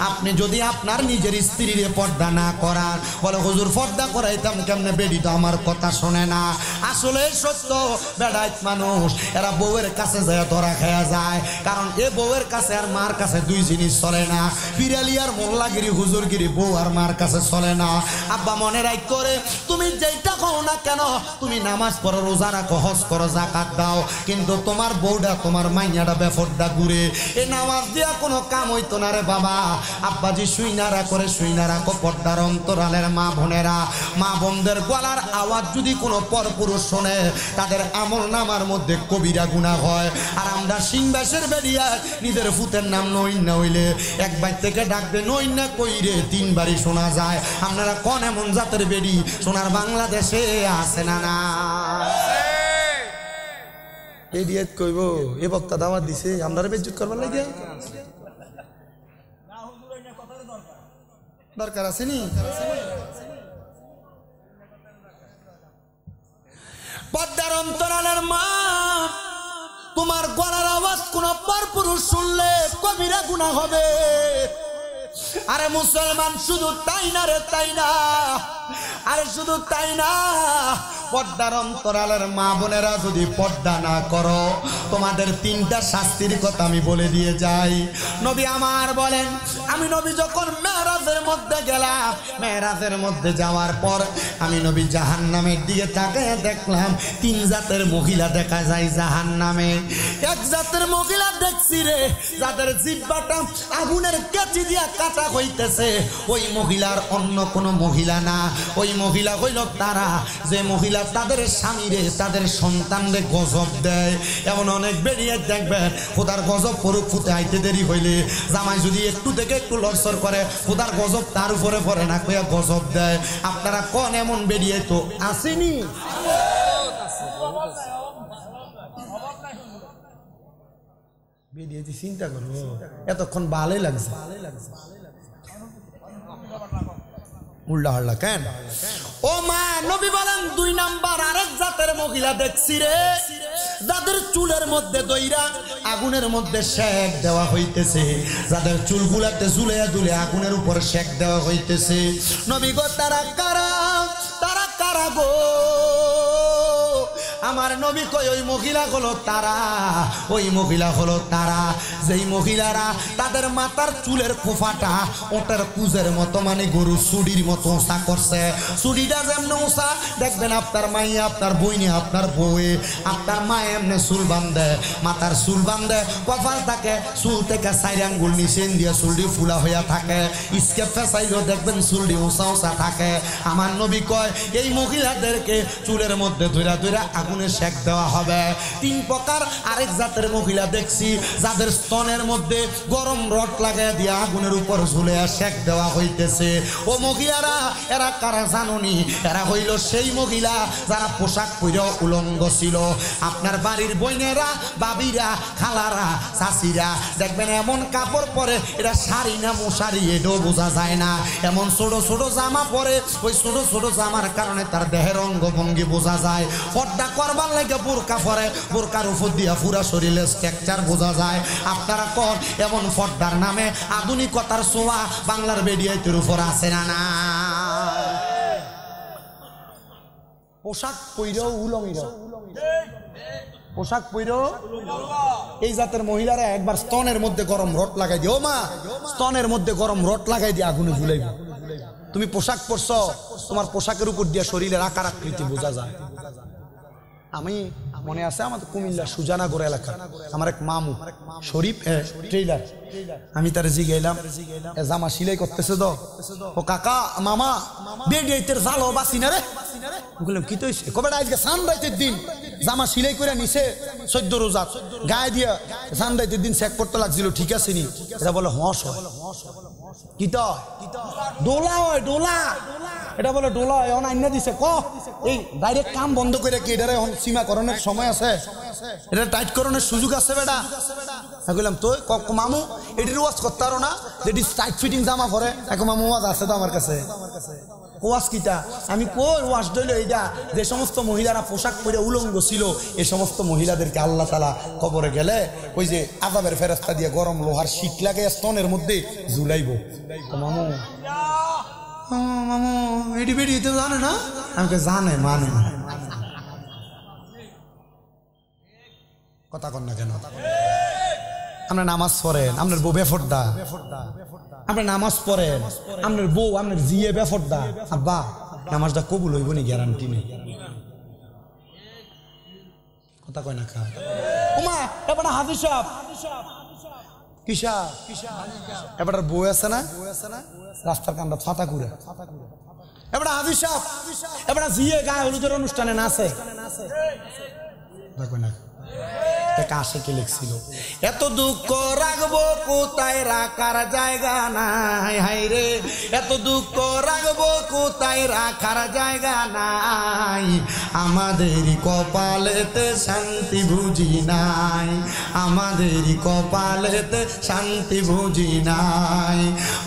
[SPEAKER 1] আপনি যদি আপনার নিজের স্ত্রীর পর্দা না করান, বলে হুজুর পর্দা করাইতাম কেমনে, বেডি তো আমার কথা শোনে না। আসলে সত্য, বেড়াইত মানুষ এরা বউয়ের কাছে যায় ধরা খেয়া যায়, কারণ এ বউয়ের কাছে আর মার কাছে দুই জিনিস চলে না। পিরালি আর মোল্লাগিরি হুজুরগিরি বউ আর মার কাছে চলে না। আব্বা মনে রাখ করে তুমি যেইটা কও না কেন, তুমি নামাজ পড়ো, রোজা রাখো, হজ করো, যাকাত দাও, কিন্তু তোমার বউটা তোমার মাইয়াটা বেফরদা ঘুরে, এ নামাজ দিয়া কোনো কাম হইতো না রে বাবা। আব্বাজি শুইনারা করে শুইনা রাখো পর্দার অন্তরালের মা বোনেরা। মা বোনদের গলার আওয়াজ যদি কোনো পরপুরুষ শোনে, তাদের আমল নামার মধ্যে কবিরা গুনাহ হয়। আর আমরা সিংবাসের বেরিয়া নিজের ফুতের নাম নইন না হইলে একবার থেকে ডাকবে নইন না কইরে তিনবারই শোনা যায়। আপনারা কোন এমন জাতের বেরি সোনার বাংলাদেশে আছে না? না এই দিয়ে কইব এ বক্তা দাওয়াত দিছে আপনারা বেজ্জত করবার লাগে দরকার আছে নি? পর্দার অন্তরালের মা, তোমার গলার আওয়াজ কোন পরপুরুষ শুনলে কবিরা গুনাহ হবে। আরে মুসলমান শুধু তাই না রে, তাই না, আরে শুধু তাই না, পর্দার অন্তরালের মা বোনেরা যদি পর্দা না করো, তোমাদের তিনটা শাস্তির কথা আমি বলে দিয়ে যাই। নবী আমার বলেন, আমি নবী যখন মেরাজের মধ্যে গেলাম, মেরাজের মধ্যে যাওয়ার পর আমি নবী জাহান্নামের দিকে তাকিয়ে দেখলাম তিন জাতের মহিলা দেখা যায় জাহান্নামে। এক জাতের মহিলা দেখছি রে, যাদের জিহ্বাটা আগুনের কেচি দিয়া কাটা হইতেছে। ওই মহিলার অন্য কোনো মহিলা না, ওই মহিলা হইল তারা যে মহিলা তাদের স্বামীরে তাদের সন্তানরে গজব দেয়। এমন অনেক বেরিয়ে দেখবেন খোদার গজব পড়ুক, ফুটে আইতে দেরি হইলে জামাই যদি একটু থেকে একটু লড়সড় করে, খোদার গজব তার উপরে পড়ে না, কইয়া গজব দেয়। আপনারা কোন এমন বেরিয়ে তো আসেনি? বেরিয়েছি চিন্তা করবো, এতক্ষণ ভালোই লাগছে, উল্টা হাল্লা কেন? ও মা, নবী বলেন দুই নাম্বার আরেক জাতের মহিলা দেখছি রে, যাদের চুলের মধ্যে দইরা আগুনের মধ্যে শেক দেওয়া হইতেছে, যাদের চুলগুলাতে ঝুলে দুলে আগুনের উপর শেক দেওয়া হইতেছে। নবী গো তারা কারা? তারা কারা গো? আমার নবী কয় ওই মহিলা হলো তারা, ওই মহিলা হলো তারা যেই মহিলারা তাদের মাথার চুলের খোফাটা ওটার কুজের মতো, মানে গরু চুড়ির মতো উঁচা করছে। চুড়িটা যেমন উঁচা দেখবেন আপনার মাইয়া, আপনার বইনে, আপনার বউয়ে, আপনার মা এমনি চুল বান্ধে, মাথার চুল বান্ধে, কপাল থাকে চুল থেকে 4 আঙ্গুল নিচে দিয়ে চুলটি ফুলা হইয়া থাকে, স্কেপ ফেসাইলেও দেখবেন চুলটি উঁচা উঁচা থাকে। আমার নবী কয় এই মহিলাদেরকে চুলের মধ্যে ধইরা ধইরা আগুনে শেক দেওয়া হবে। 3 প্রকার আরেক জাতের মহিলা দেখছি, যাদের স্তনের মধ্যে গরম রড লাগাই দিয়ে আগুনের উপর ঝুলে শেক দেওয়া হইতেছে। ও মহিলারা এরা কারা জানুনি? এরা হইল সেই মহিলা যারা পোশাক পরে উলঙ্গ ছিল। আপনার বাড়ির বোনেরা, বাবিরা, খালারা, চাচিরা দেখবেন এমন কাপড় পরে, এটা শাড়ি না মশারি এটাও বোঝা যায় না। এমন ছোট ছোট জামা পরে, ওই ছোট ছোট জামার কারণে তার দেহের অঙ্গভঙ্গি বোঝা যায়। পর্দা করবার লাগে বোরকা পরে, বোরকার উপর দিয়া পুরা শরীরে স্ট্রাকচার বোঝা যায়। আপনারা কোন এমন পর্দার নামে আধুনিকতার ছোঁয়া বাংলার বেডিয়াইতের উপর আছে না? না, পোশাক পইরেও উলঙ্গ, পোশাক পইরেও এই জাতের মহিলারা একবার স্তনের মধ্যে গরম রড লাগাই দিও। মা, স্তনের মধ্যে গরম রড লাগাই দিয়ে আগুনে ঝুলাইব। তুমি পোশাক পরছ, তোমার পোশাকের উপর দিয়ে শরীরের আকার আকৃতি বোঝা যায়। আমি মনে আছে আমাদের কুমিল্লা সুজানাগড় এলাকা আমার এক মামু শরীফ ট্রেলার, আমি তার জিগাইলাম জামা সিলাই করতেছে তো, ও কাকা মামা বেডিয়াইতের জালো বাসি না রে। বললাম কি তো হইছে? কবে আজকে সানরাইতের দিন জামা সিলাই করে নিছে 14 রোজা গায়ে দিয়া সানরাইতের দিন চেক করতে লাগছিল, ঠিক আছে নি? এটা বলে হস হয়। কি তো ডোলা হয়, ডোলা এটা বলে ডোলা এখন আইনা দিছে ক এই ডাইরেক্ট কাম বন্ধ করে কি এটারে এখন সীমাকরণের সময় আছে, এটা টাইট করণের সুযোগ আছে বেটা। আমি বললাম তো মামু এটির ওয়াজ করতে পারো না, যেটি টাইট ফিটিং জামা পরে। এখন মামু ওয়াজ আছে তো আমার কাছে। ওয়াজ কিটা? আমি কই ওয়াজ দইল এইটা যে সমস্ত মহিলারা পোশাক পরে উলঙ্গ ছিল এই সমস্ত মহিলাদেরকে আল্লাহ তাআলা কবরে গেলে ওই যে আযাবের ফেরেশতা দিয়ে গরম লোহার শীত লাগে স্তনের মধ্যে ঝুলাইব। মামু মামু এটি বেটি তো জানে না? আমাকে জানে মানে কথা কন না কেন? আপনার নামাজ পড়েন, আপনার বউ বেফরদা, আপনার নামাজ পড়েন, আপনার বউ আপনার জিয়ে বেফরদা, আব্বা নামাজটা কবুল হইব নি গ্যারান্টি নেই। কথা কয় না খা ওমা এবার হাফিজ সাহেব কিসা এবার বউ আছে না রাস্তার কান্দা ছাতা কুড়ে, এবার হাফিজ সাহেব এবার জিয়ে গায়ে হলুদের অনুষ্ঠানে নাচে। কয় না কাশিকে লিখছিল এত দুঃখ রাখবো কোথায় রাখার জায়গা নাই, হাই রে এত দুঃখ রাখবো কোথায় রাখার জায়গা নাই, আমাদেরই কপালেতে শান্তি বুঝি নাই, আমাদেরই কপালেতে শান্তি বুঝি নাই।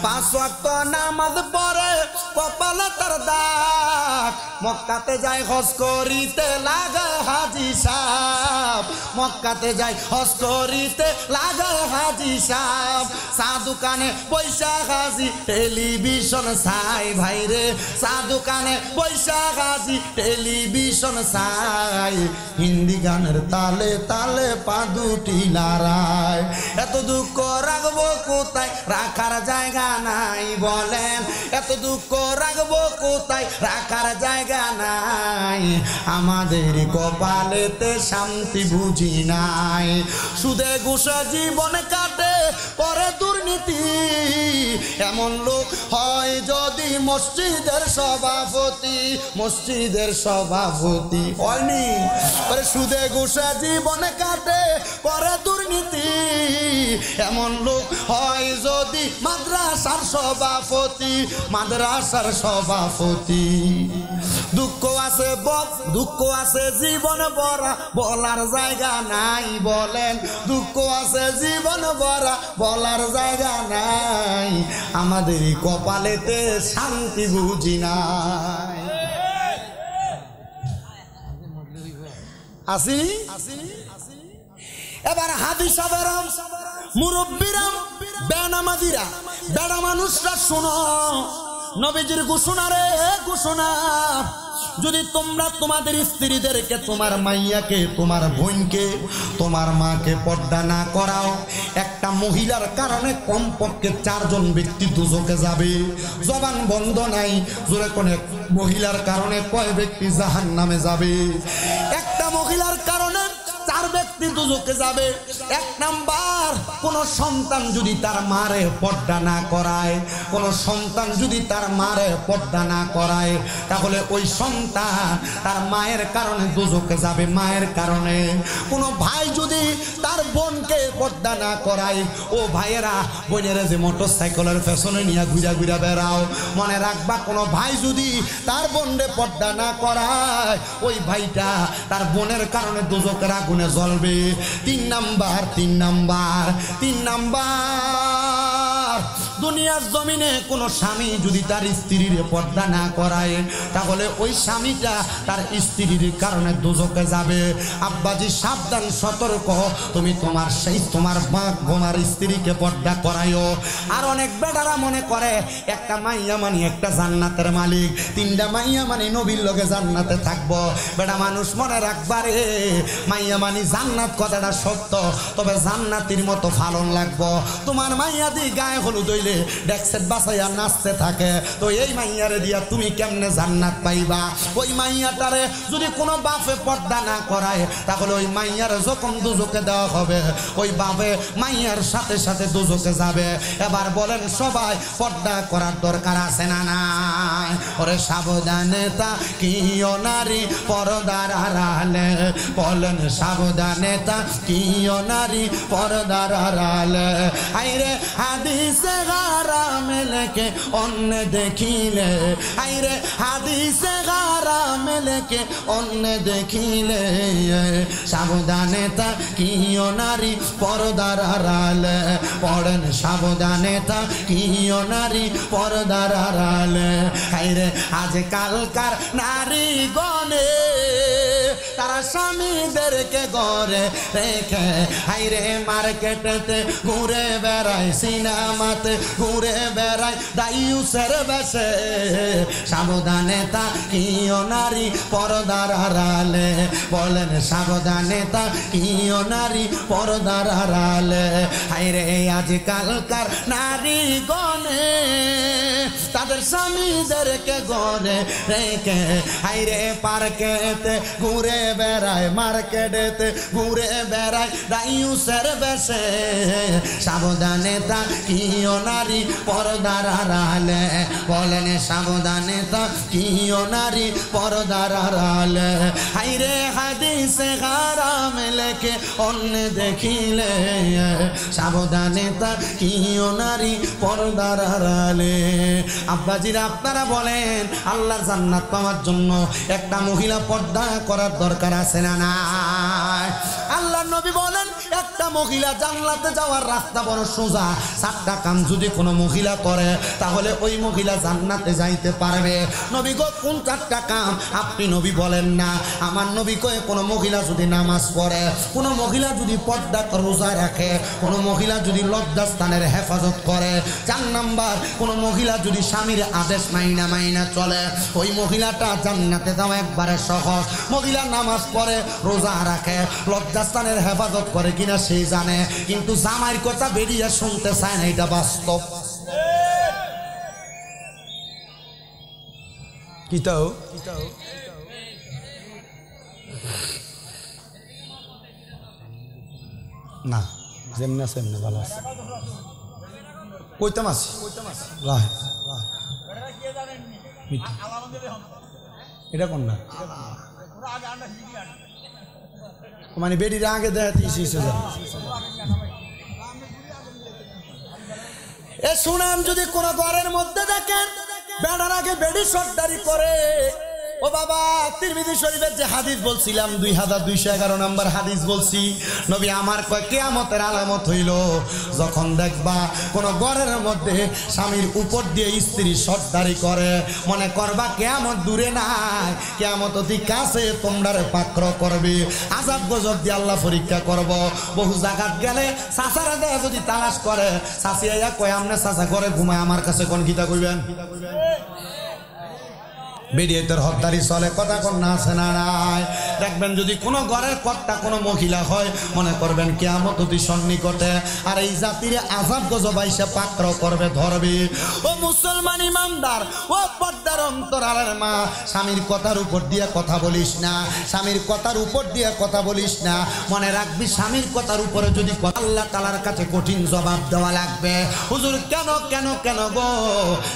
[SPEAKER 1] 5 ওয়াক্ত নামাজ পড়ে কপালে তার দাগ, মক্কাতে যায় হজ করিতে লাগে হাজি সাহেব, মক্কাতে যাই হজ করিতে লাগে হাজি সাহেব, চা দোকানে পয়সা হাজি টেলিভিশন চাই, ভাইরে চা দোকানে পয়সা হাজি টেলিভিশন চাই, হিন্দি গানের তালে তালে পা দুটি লড়াই, এত দুঃখ রাখবো কোথায় রাখার জায়গা নাই, বলেন এত দুঃখ রাখবো কোথায় রাখার জায়গা নাই, আমাদের কপালেতে শান্তি বুঝি নাই, সুদে ঘুষে জীবন কাটে পরে দুর্নীতি, এমন লোক হয় যদি মসজিদের সভাপতি, মসজিদের সভাপতি হয়নি, সুদে ঘুষে জীবন কাটে পরে দুর্নীতি, এমন লোক হয় যদি মাদ্রাসার সভাপতি, মাদ্রাসার সভাপতি। দুঃখ আছে দুঃখ আছে জীবন ভরা বলার জায়গা নাই, বলেন দুঃখ আছে জীবন ভরা বলার জায়গা নাই, আমাদের কপালেতে শান্তি বুঝি নাই। আসি এবার হাদিস সাহেবরাম মুরব্বীরাম বেনামাজিরা বেড়া মানুষরা শোনো নবীজির ঘোষণা রে ঘোষণা, যদি তোমরা তোমাদের স্ত্রীদেরকে তোমার মাইয়াকে তোমার বোনকে তোমার মাকে পর্দা না করাও, একটা মহিলার কারণে কমপক্ষে 4 জন ব্যক্তি দুজকে যাবে, জবান বন্ধ নাই জোরে কোন মহিলার কারণে কয় ব্যক্তি জাহান্নামে যাবে? একটা মহিলার কারণে 4 ব্যক্তি দুজকে যাবে। 1 নাম্বার, কোন সন্তান যদি তার মারে পর্দা না করায়, কোন সন্তান যদি তার মারে পর্দা না করায়, তাহলে ওই সন্তান তার মায়ের কারণে দুজকে যাবে, মায়ের কারণে। কোন ভাই যদি তার বোনকে পর্দা না করায়, ও ভাইয়েরা বোনেরা যে মোটরসাইকেলের পেছনে নিয়ে ঘুরা ঘুরা বেড়াও, মনে রাখবা কোন ভাই যদি তার বোনরে পর্দা না করায়, ওই ভাইটা তার বোনের কারণে দুজকের আগুনে জ্বলবে। 3 নাম্বার, দুনিয়ার জমিনে কোন স্বামী যদি তার স্ত্রীর পর্দা না করায়, তাহলে ওই স্বামীটা তার স্ত্রীর কারণে দুজকে যাবে। আব্বাজি সাবধান, সতর্ক, তুমি তোমার বোমার স্ত্রীকে পর্দা করাইও। আর অনেক বেটারা মনে করে একটা মাইয়া মানি একটা জান্নাতের মালিক, 3টা মাইয়া মানি নবীর লগে জান্নাতে থাকবো। বেটা মানুষ মনে রাখবারে, মাইয়া মানি জান্নাত কথাটা সত্য, তবে জান্নাতির মতো ফালন লাগবো। তোমার মাইয়া দি গায়ে হলুদ হইলে ডেক্সেট বাসাইয়া নাচতে থাকে, তো এই মাইয়ারে দিয়া তুমি কেমনে জান্নাত পাইবা? ওই মাইয়াটারে যদি কোনো বাপে পর্দা না করায়, তাহলে ওই মাইয়ার যখন দুজকে দেওয়া হবে, ওই বাপে মাইয়ার সাথে সাথে দুজকে যাবে। এবার বলেন সবাই পর্দা করার দরকার আছে না নাই? ওরে সাবধানে তাকিও নারী পর্দার আড়ালে, বলেন সাবধানে তাকিও নারী পর্দার আড়ালে। আইরে হাদিসে হারামে মেলেকে অন্য দেখিলে আইরে হাদিসে হারাম লেকে অন্য দেখিলে সাবধানে তা কিও নারী পর্দার আড়ালে পড়েন সাবধানে তা কিও নারী পর্দার আড়ালে আইরে আজকালকার নারী গণে তারা স্বামীদেরকে ঘরে রেখে হাইরে মার্কেটেতে ঘুরে বেড়ায় সিনেমাতে ঘুরে বেড়ায় দায়ুসের বেশে সাবধানে তা কিও নারী পর্দার আড়ালে বলেন সাবধানে তা কিও নারী পর্দার আড়ালে হাইরে আজকালকার নারী গণে তাদের স্বামীদেরকে ঘরে রেখে হাইরে পার্কেতে ঘুরে বেড়ায় মার্কেটেতে ঘুরে বেড়ায় দায়ুসের বেশে সাবধানে তা কিও নারী পর্দার আড়ালে বলেন সাবধানে তা কিও নারী পর্দার আড়ালে হাইরে হাদিসে হারাম লেকে অন্য দেখিলে সাবধানে তা কিও নারী পর্দার আড়ালে আব্বাজিরা আপনারা বলেন আল্লাহর জান্নাত পাওয়ার জন্য একটা মহিলা পর্দা করার দরকার আছে না নাই? আল্লাহর নবী বলেন একটা মহিলা জান্নাতে যাওয়ার রাস্তা বড় সোজা, সাতটা কাম যদি কোনো মহিলা করে তাহলে ওই মহিলা জান্নাতে যাইতে পারবে। নবী গো কোন চারটা কাম? আপনি নবী বলেন না, আমার নবী কয়ে কোনো মহিলা যদি নামাজ পড়ে, কোনো মহিলা যদি পর্দা রোজা রাখে, কোনো মহিলা যদি লজ্জাস্থানের হেফাজত করে, 4 নাম্বার কোনো মহিলা যদি স্বামীর আদেশ মাইনা চলে, ওই মহিলাটা জান্নাতে যাওয়া একবারে সহজ। মহিলা নামাজ পড়ে, রোজা রাখে, লজ্জাস্থানের হেফাজত করে কিনা সেই জানে, কিন্তু জামাইর কথা বেরিয়ে শুনতে চায় না, এটা বাস্তব। কিতাও না যেমনি আছে এমনি ভালো আছে। কইতাম আছি এটা কোন না মানে বেডির আগে দেখাতে এ শুনান, যদি কোন ঘরের মধ্যে দেখেন বেড়ার আগে বেডি সর্দারি করে, ও বাবা তিরমিজি শরীফের যে হাদিস বলছিলাম 2211 নম্বর হাদিস বলছি, নবী আমার কয় কিয়ামতের আলামত হইল যখন দেখবা কোন ঘরের মধ্যে স্বামীর উপর দিয়ে স্ত্রী সর্দারি করে, মনে করবা কিয়ামত দূরে নাই, কিয়ামত অতি কাছে, তোমরারে পাকড় করবে, আযাব গজব দিয়ে আল্লাহ পরীক্ষা করব। বহু জায়গাত গেলে চাচারা দেয় যদি তালাশ করে, চাচিয়া কয় আমনে চাচা ঘরে ঘুমায়, আমার কাছে কোন গীতা কইবেন? বেরিয়েতের হত্যারি চলে, কথা কন্যা আছে না নাই? দেখবেন যদি কোনো ঘরের কর্তা কোনো মহিলা হয়, মনে করবেন কিয়ামত অতি সন্নিকটে, আর এই জাতির আযাব গজব আইসা পাকড় করবে, ধরবে। ও মুসলমান ইমানদার, ও পর্দার অন্তরালের মা, স্বামীর কথার উপর দিয়ে কথা বলিস না, স্বামীর কথার উপর দিয়ে কথা বলিস না। মনে রাখবি স্বামীর কথার উপরে যদি আল্লাহ তাআলার কাছে কঠিন জবাব দেওয়া লাগবে। হুজুর কেন কেন কেন গো?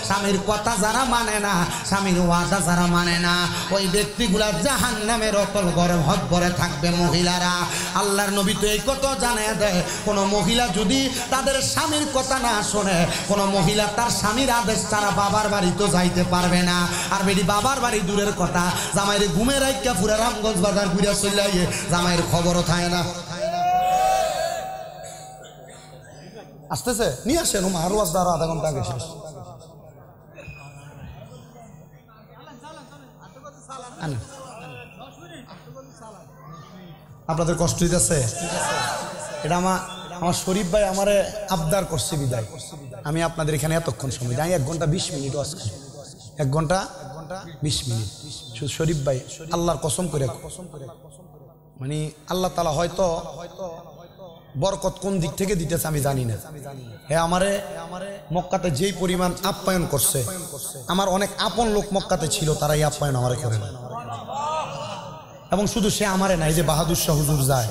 [SPEAKER 1] স্বামীর কথা যারা মানে না, স্বামীর ওয়াদা যারা মানে না, ওই ব্যক্তিগুলা জাহান্নামের অতল ঘরে হত ভরে থাকবে মহিলারা। আল্লাহর নবী তো এই কথা জানিয়ে দেয়, কোন মহিলা যদি তাদের স্বামীর কথা না শোনে, কোন মহিলা তার স্বামীর আদেশ ছাড়া বাবার বাড়ি তো যাইতে পারবে না। আর বেটি বাবার বাড়ি দূরের কথা, জামাইয়ের ঘুমে রাইকা পুরা রামগঞ্জ বাজার ঘুরে চলে আইয়ে জামাইয়ের খবরও থাকে না। আসতেছে নিয়ে আসেন, আরো আসতে আরো আধা ঘন্টা আগে শেষ। আপনাদের কষ্ট হইতেছে? এটা আমার শরীফ ভাই আমারে আবদার করছে বিদায়, আমি আপনাদের এখানে এতক্ষণ সময় যাই, 1 ঘন্টা 20 মিনিট, 1 ঘন্টা 20 মিনিট। শরীফ ভাই আল্লাহর কসম করে, মানে আল্লাহ তাআলা হয়তো বরকত কোন দিক থেকে দিতেছে আমি জানি না। হ্যাঁ, আমারে মক্কাতে যেই পরিমাণ আপ্যায়ন করছে, আমার অনেক আপন লোক মক্কাতে ছিল, তারা এই আপ্যায়ন আমারে করে না। এবং শুধু সে আমারে না, এই যে বাহাদুর শাহ হুজুর যায়,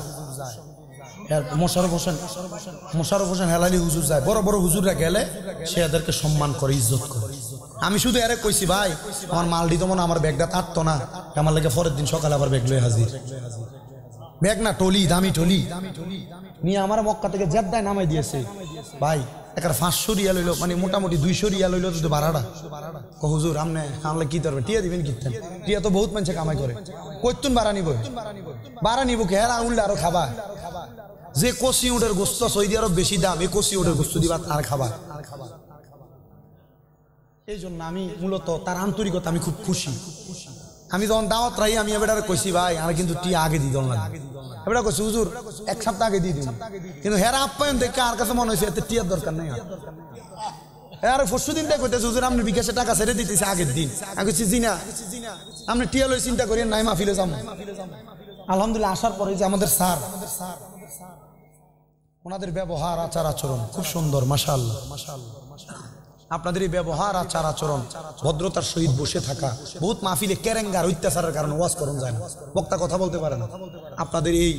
[SPEAKER 1] মোশাররফ হোসেন হেলালি হুজুর যায়, বড় বড় হুজুররা গেলে সে এদেরকে সম্মান করে, ইজ্জত করে। আমি শুধু এরে কইছি ভাই আমার মাল দিত মনে, আমার ব্যাগটা থাকতো না, আমার লাগে পরের দিন সকালে আবার ব্যাগ লয়ে হাজির। ব্যাগ না টলি, দামি টলি নিয়ে আমার মক্কা থেকে জেদ্দায় নামাই দিয়েছে। ভাই একার 500 রিয়াল হইলো মানে মোটামুটি 200 রিয়াল হইলো তো ভাড়াটা হুজুর আমনে আনলে কি করবে টিয়া দিবেন কিতেন টিয়া তো বহুত মানুষ কামাই করে কইতুন ভাড়া নিব কে আর উল্লে আরো খাবা যে কষি উটের গোস্ত সৌদি আরব বেশি দাম এই কষি উটের গোস্ত দিবা আর খাবা এই জন্য আমি মূলত তার আন্তরিকতা আমি খুব খুশি আমি যখন দাওয়াত রাই আমি এবারে কইছি ভাই আর কিন্তু টিয়া আগে দিই দল লাগে এবারে কইছি হুজুর এক সপ্তাহ আগে দিয়ে দিন কিন্তু হেরা আপ্যায়ন দেখে আর কাছে মনে হয়েছে এতে টিয়ার দরকার নেই আর পরশু দিন তাই কইতেছে হুজুর আপনি বিকাশে টাকা ছেড়ে দিতেছে আগের দিন আমি কইছি জি না আপনি টিয়া লই চিন্তা করেন নাই মাহফিলে যাবো আলহামদুলিল্লাহ আসার পরে যে আমাদের স্যার ওনাদের ব্যবহার আচার আচরণ খুব সুন্দর মাশাআল্লাহ আপনাদের এই ব্যবহার আচার আচরণ ভদ্রতার সহিত বসে থাকা বহুত মাহফিলে কেরেঙ্গার অত্যাচারের কারণে ওয়াজ করুন যায় না বক্তা কথা বলতে পারে না আপনাদের এই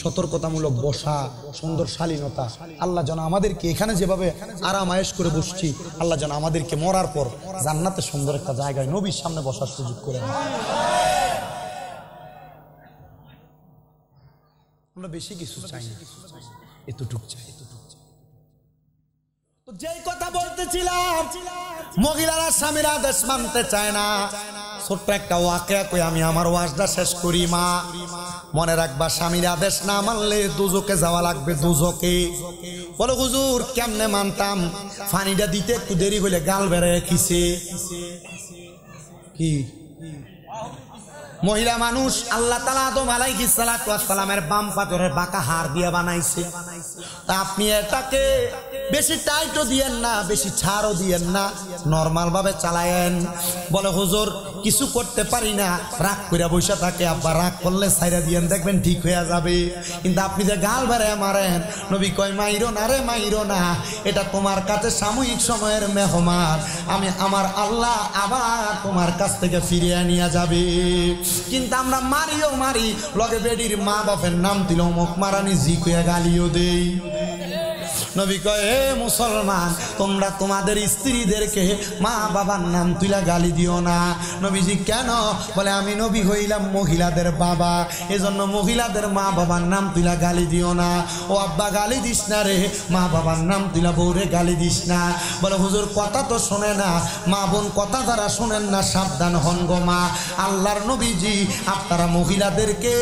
[SPEAKER 1] সতর্কতামূলক বসা সুন্দর শালীনতা আল্লাহ যেন আমাদেরকে এখানে যেভাবে আরাম আয়েশ করে বসছি আল্লাহ যেন আমাদেরকে মরার পর জান্নাতে সুন্দর একটা জায়গায় নবীর সামনে বসার সুযোগ করে দেন আমরা বেশি কিছু চাই না এতটুকু চাই যেই কথা বলতেছিলাম মহিলারা স্বামীর আদেশ মানতে চায় না ছোট্ট একটা ওয়াকিয়া কই আমি আমার ওয়াজটা শেষ করি মা মনে রাখবা স্বামীর আদেশ না মানলে দুজকে যাওয়া লাগবে দুজকে বলো হুজুর কেমনে মানতাম পানিটা দিতে একটু দেরি হইলে গাল বেড়ে খিসে কি মহিলা মানুষ আল্লাহ তাআলা আদম আলাইহিস সালাতু ওয়াস সালামের বাম পাথরের বাঁকা হাড় দিয়ে বানাইছে তা আপনি এটাকে বেশি টাইটও দিয়েন না বেশি ছাড়ও দিয়েন না নরমাল ভাবে চালায়েন বলে হুজুর কিছু করতে পারি না রাগ করে বসে থাকে আব্বা রাগ করলে ছাইরা দিয়েন দেখবেন ঠিক হয়ে যাবে কিন্তু আপনি যে গাল বেড়ে মারেন নবী কয় মাইরো না রে মাইরো না এটা তোমার কাছে সাময়িক সময়ের মেহমান আমি আমার আল্লাহ আবার তোমার কাছ থেকে ফিরিয়ে নিয়ে যাবে কিন্তু আমরা মারিও মারি লগে বেডির মা বাপের নাম দিল মুখ মারানি জি কইয়া গালিও দেই নবী কয় হে মুসলমান তোমরা তোমাদের স্ত্রীদেরকে মা বাবার নাম তুইলা গালি দিও না নবীজি কেন বলে আমি নবী হইলাম মহিলাদের বাবা এজন্য মহিলাদের মা বাবার নাম তুইলা গালি দিও না ও আব্বা গালি দিস না রে মা বাবার নাম তুইলা বউরে গালি দিস না বলে হুজুর কথা তো শোনে না মা বোন কথা দ্বারা শোনেন না সাবধান হন গো মা আল্লাহর নবীজি আপনারা মহিলাদেরকে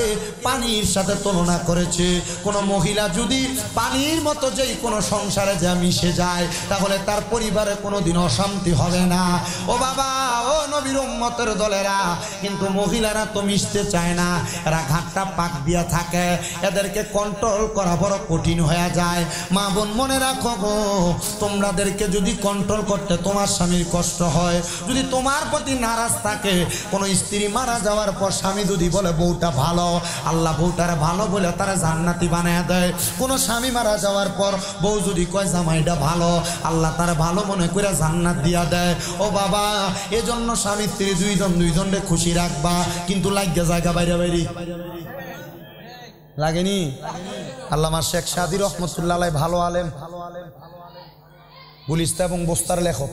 [SPEAKER 1] পানির সাথে তুলনা করেছে কোন মহিলা যদি পানির মতো যেই কোন সংসারে যা মিশে যায় তাহলে তার পরিবারে কোনোদিন অশান্তি হবে না ও বাবা ও নবীর উম্মতের দলেরা কিন্তু মহিলারা তো মিশতে চায় না এরা ঘাটটা পাক দিয়া থাকে এদেরকে কন্ট্রোল করা বড় কঠিন হয়ে যায় মা বোন মনে রাখো গো তোমাদেরকে যদি কন্ট্রোল করতে তোমার স্বামীর কষ্ট হয় যদি তোমার প্রতি নারাজ থাকে কোন স্ত্রী মারা যাওয়ার পর স্বামী যদি বলে বউটা ভালো আল্লাহ বউটারে ভালো বলে তারা জান্নাতি বানায় দেয় কোন স্বামী মারা যাওয়ার পর বউ যদি কয় জামাইটা ভালো আল্লাহ তার ভালো মনে করে জান্নাত দিয়া দেয় ও বাবা এজন্য স্বামী স্ত্রী দুইজনকে খুশি রাখবা কিন্তু লাগিয়া জায়গা বাইরে বাইরে লাগেনি আল্লামা শেখ সাদী রহমতুল্লাহ ভালো আলেম গুলিস্তা এবং বস্তার লেখক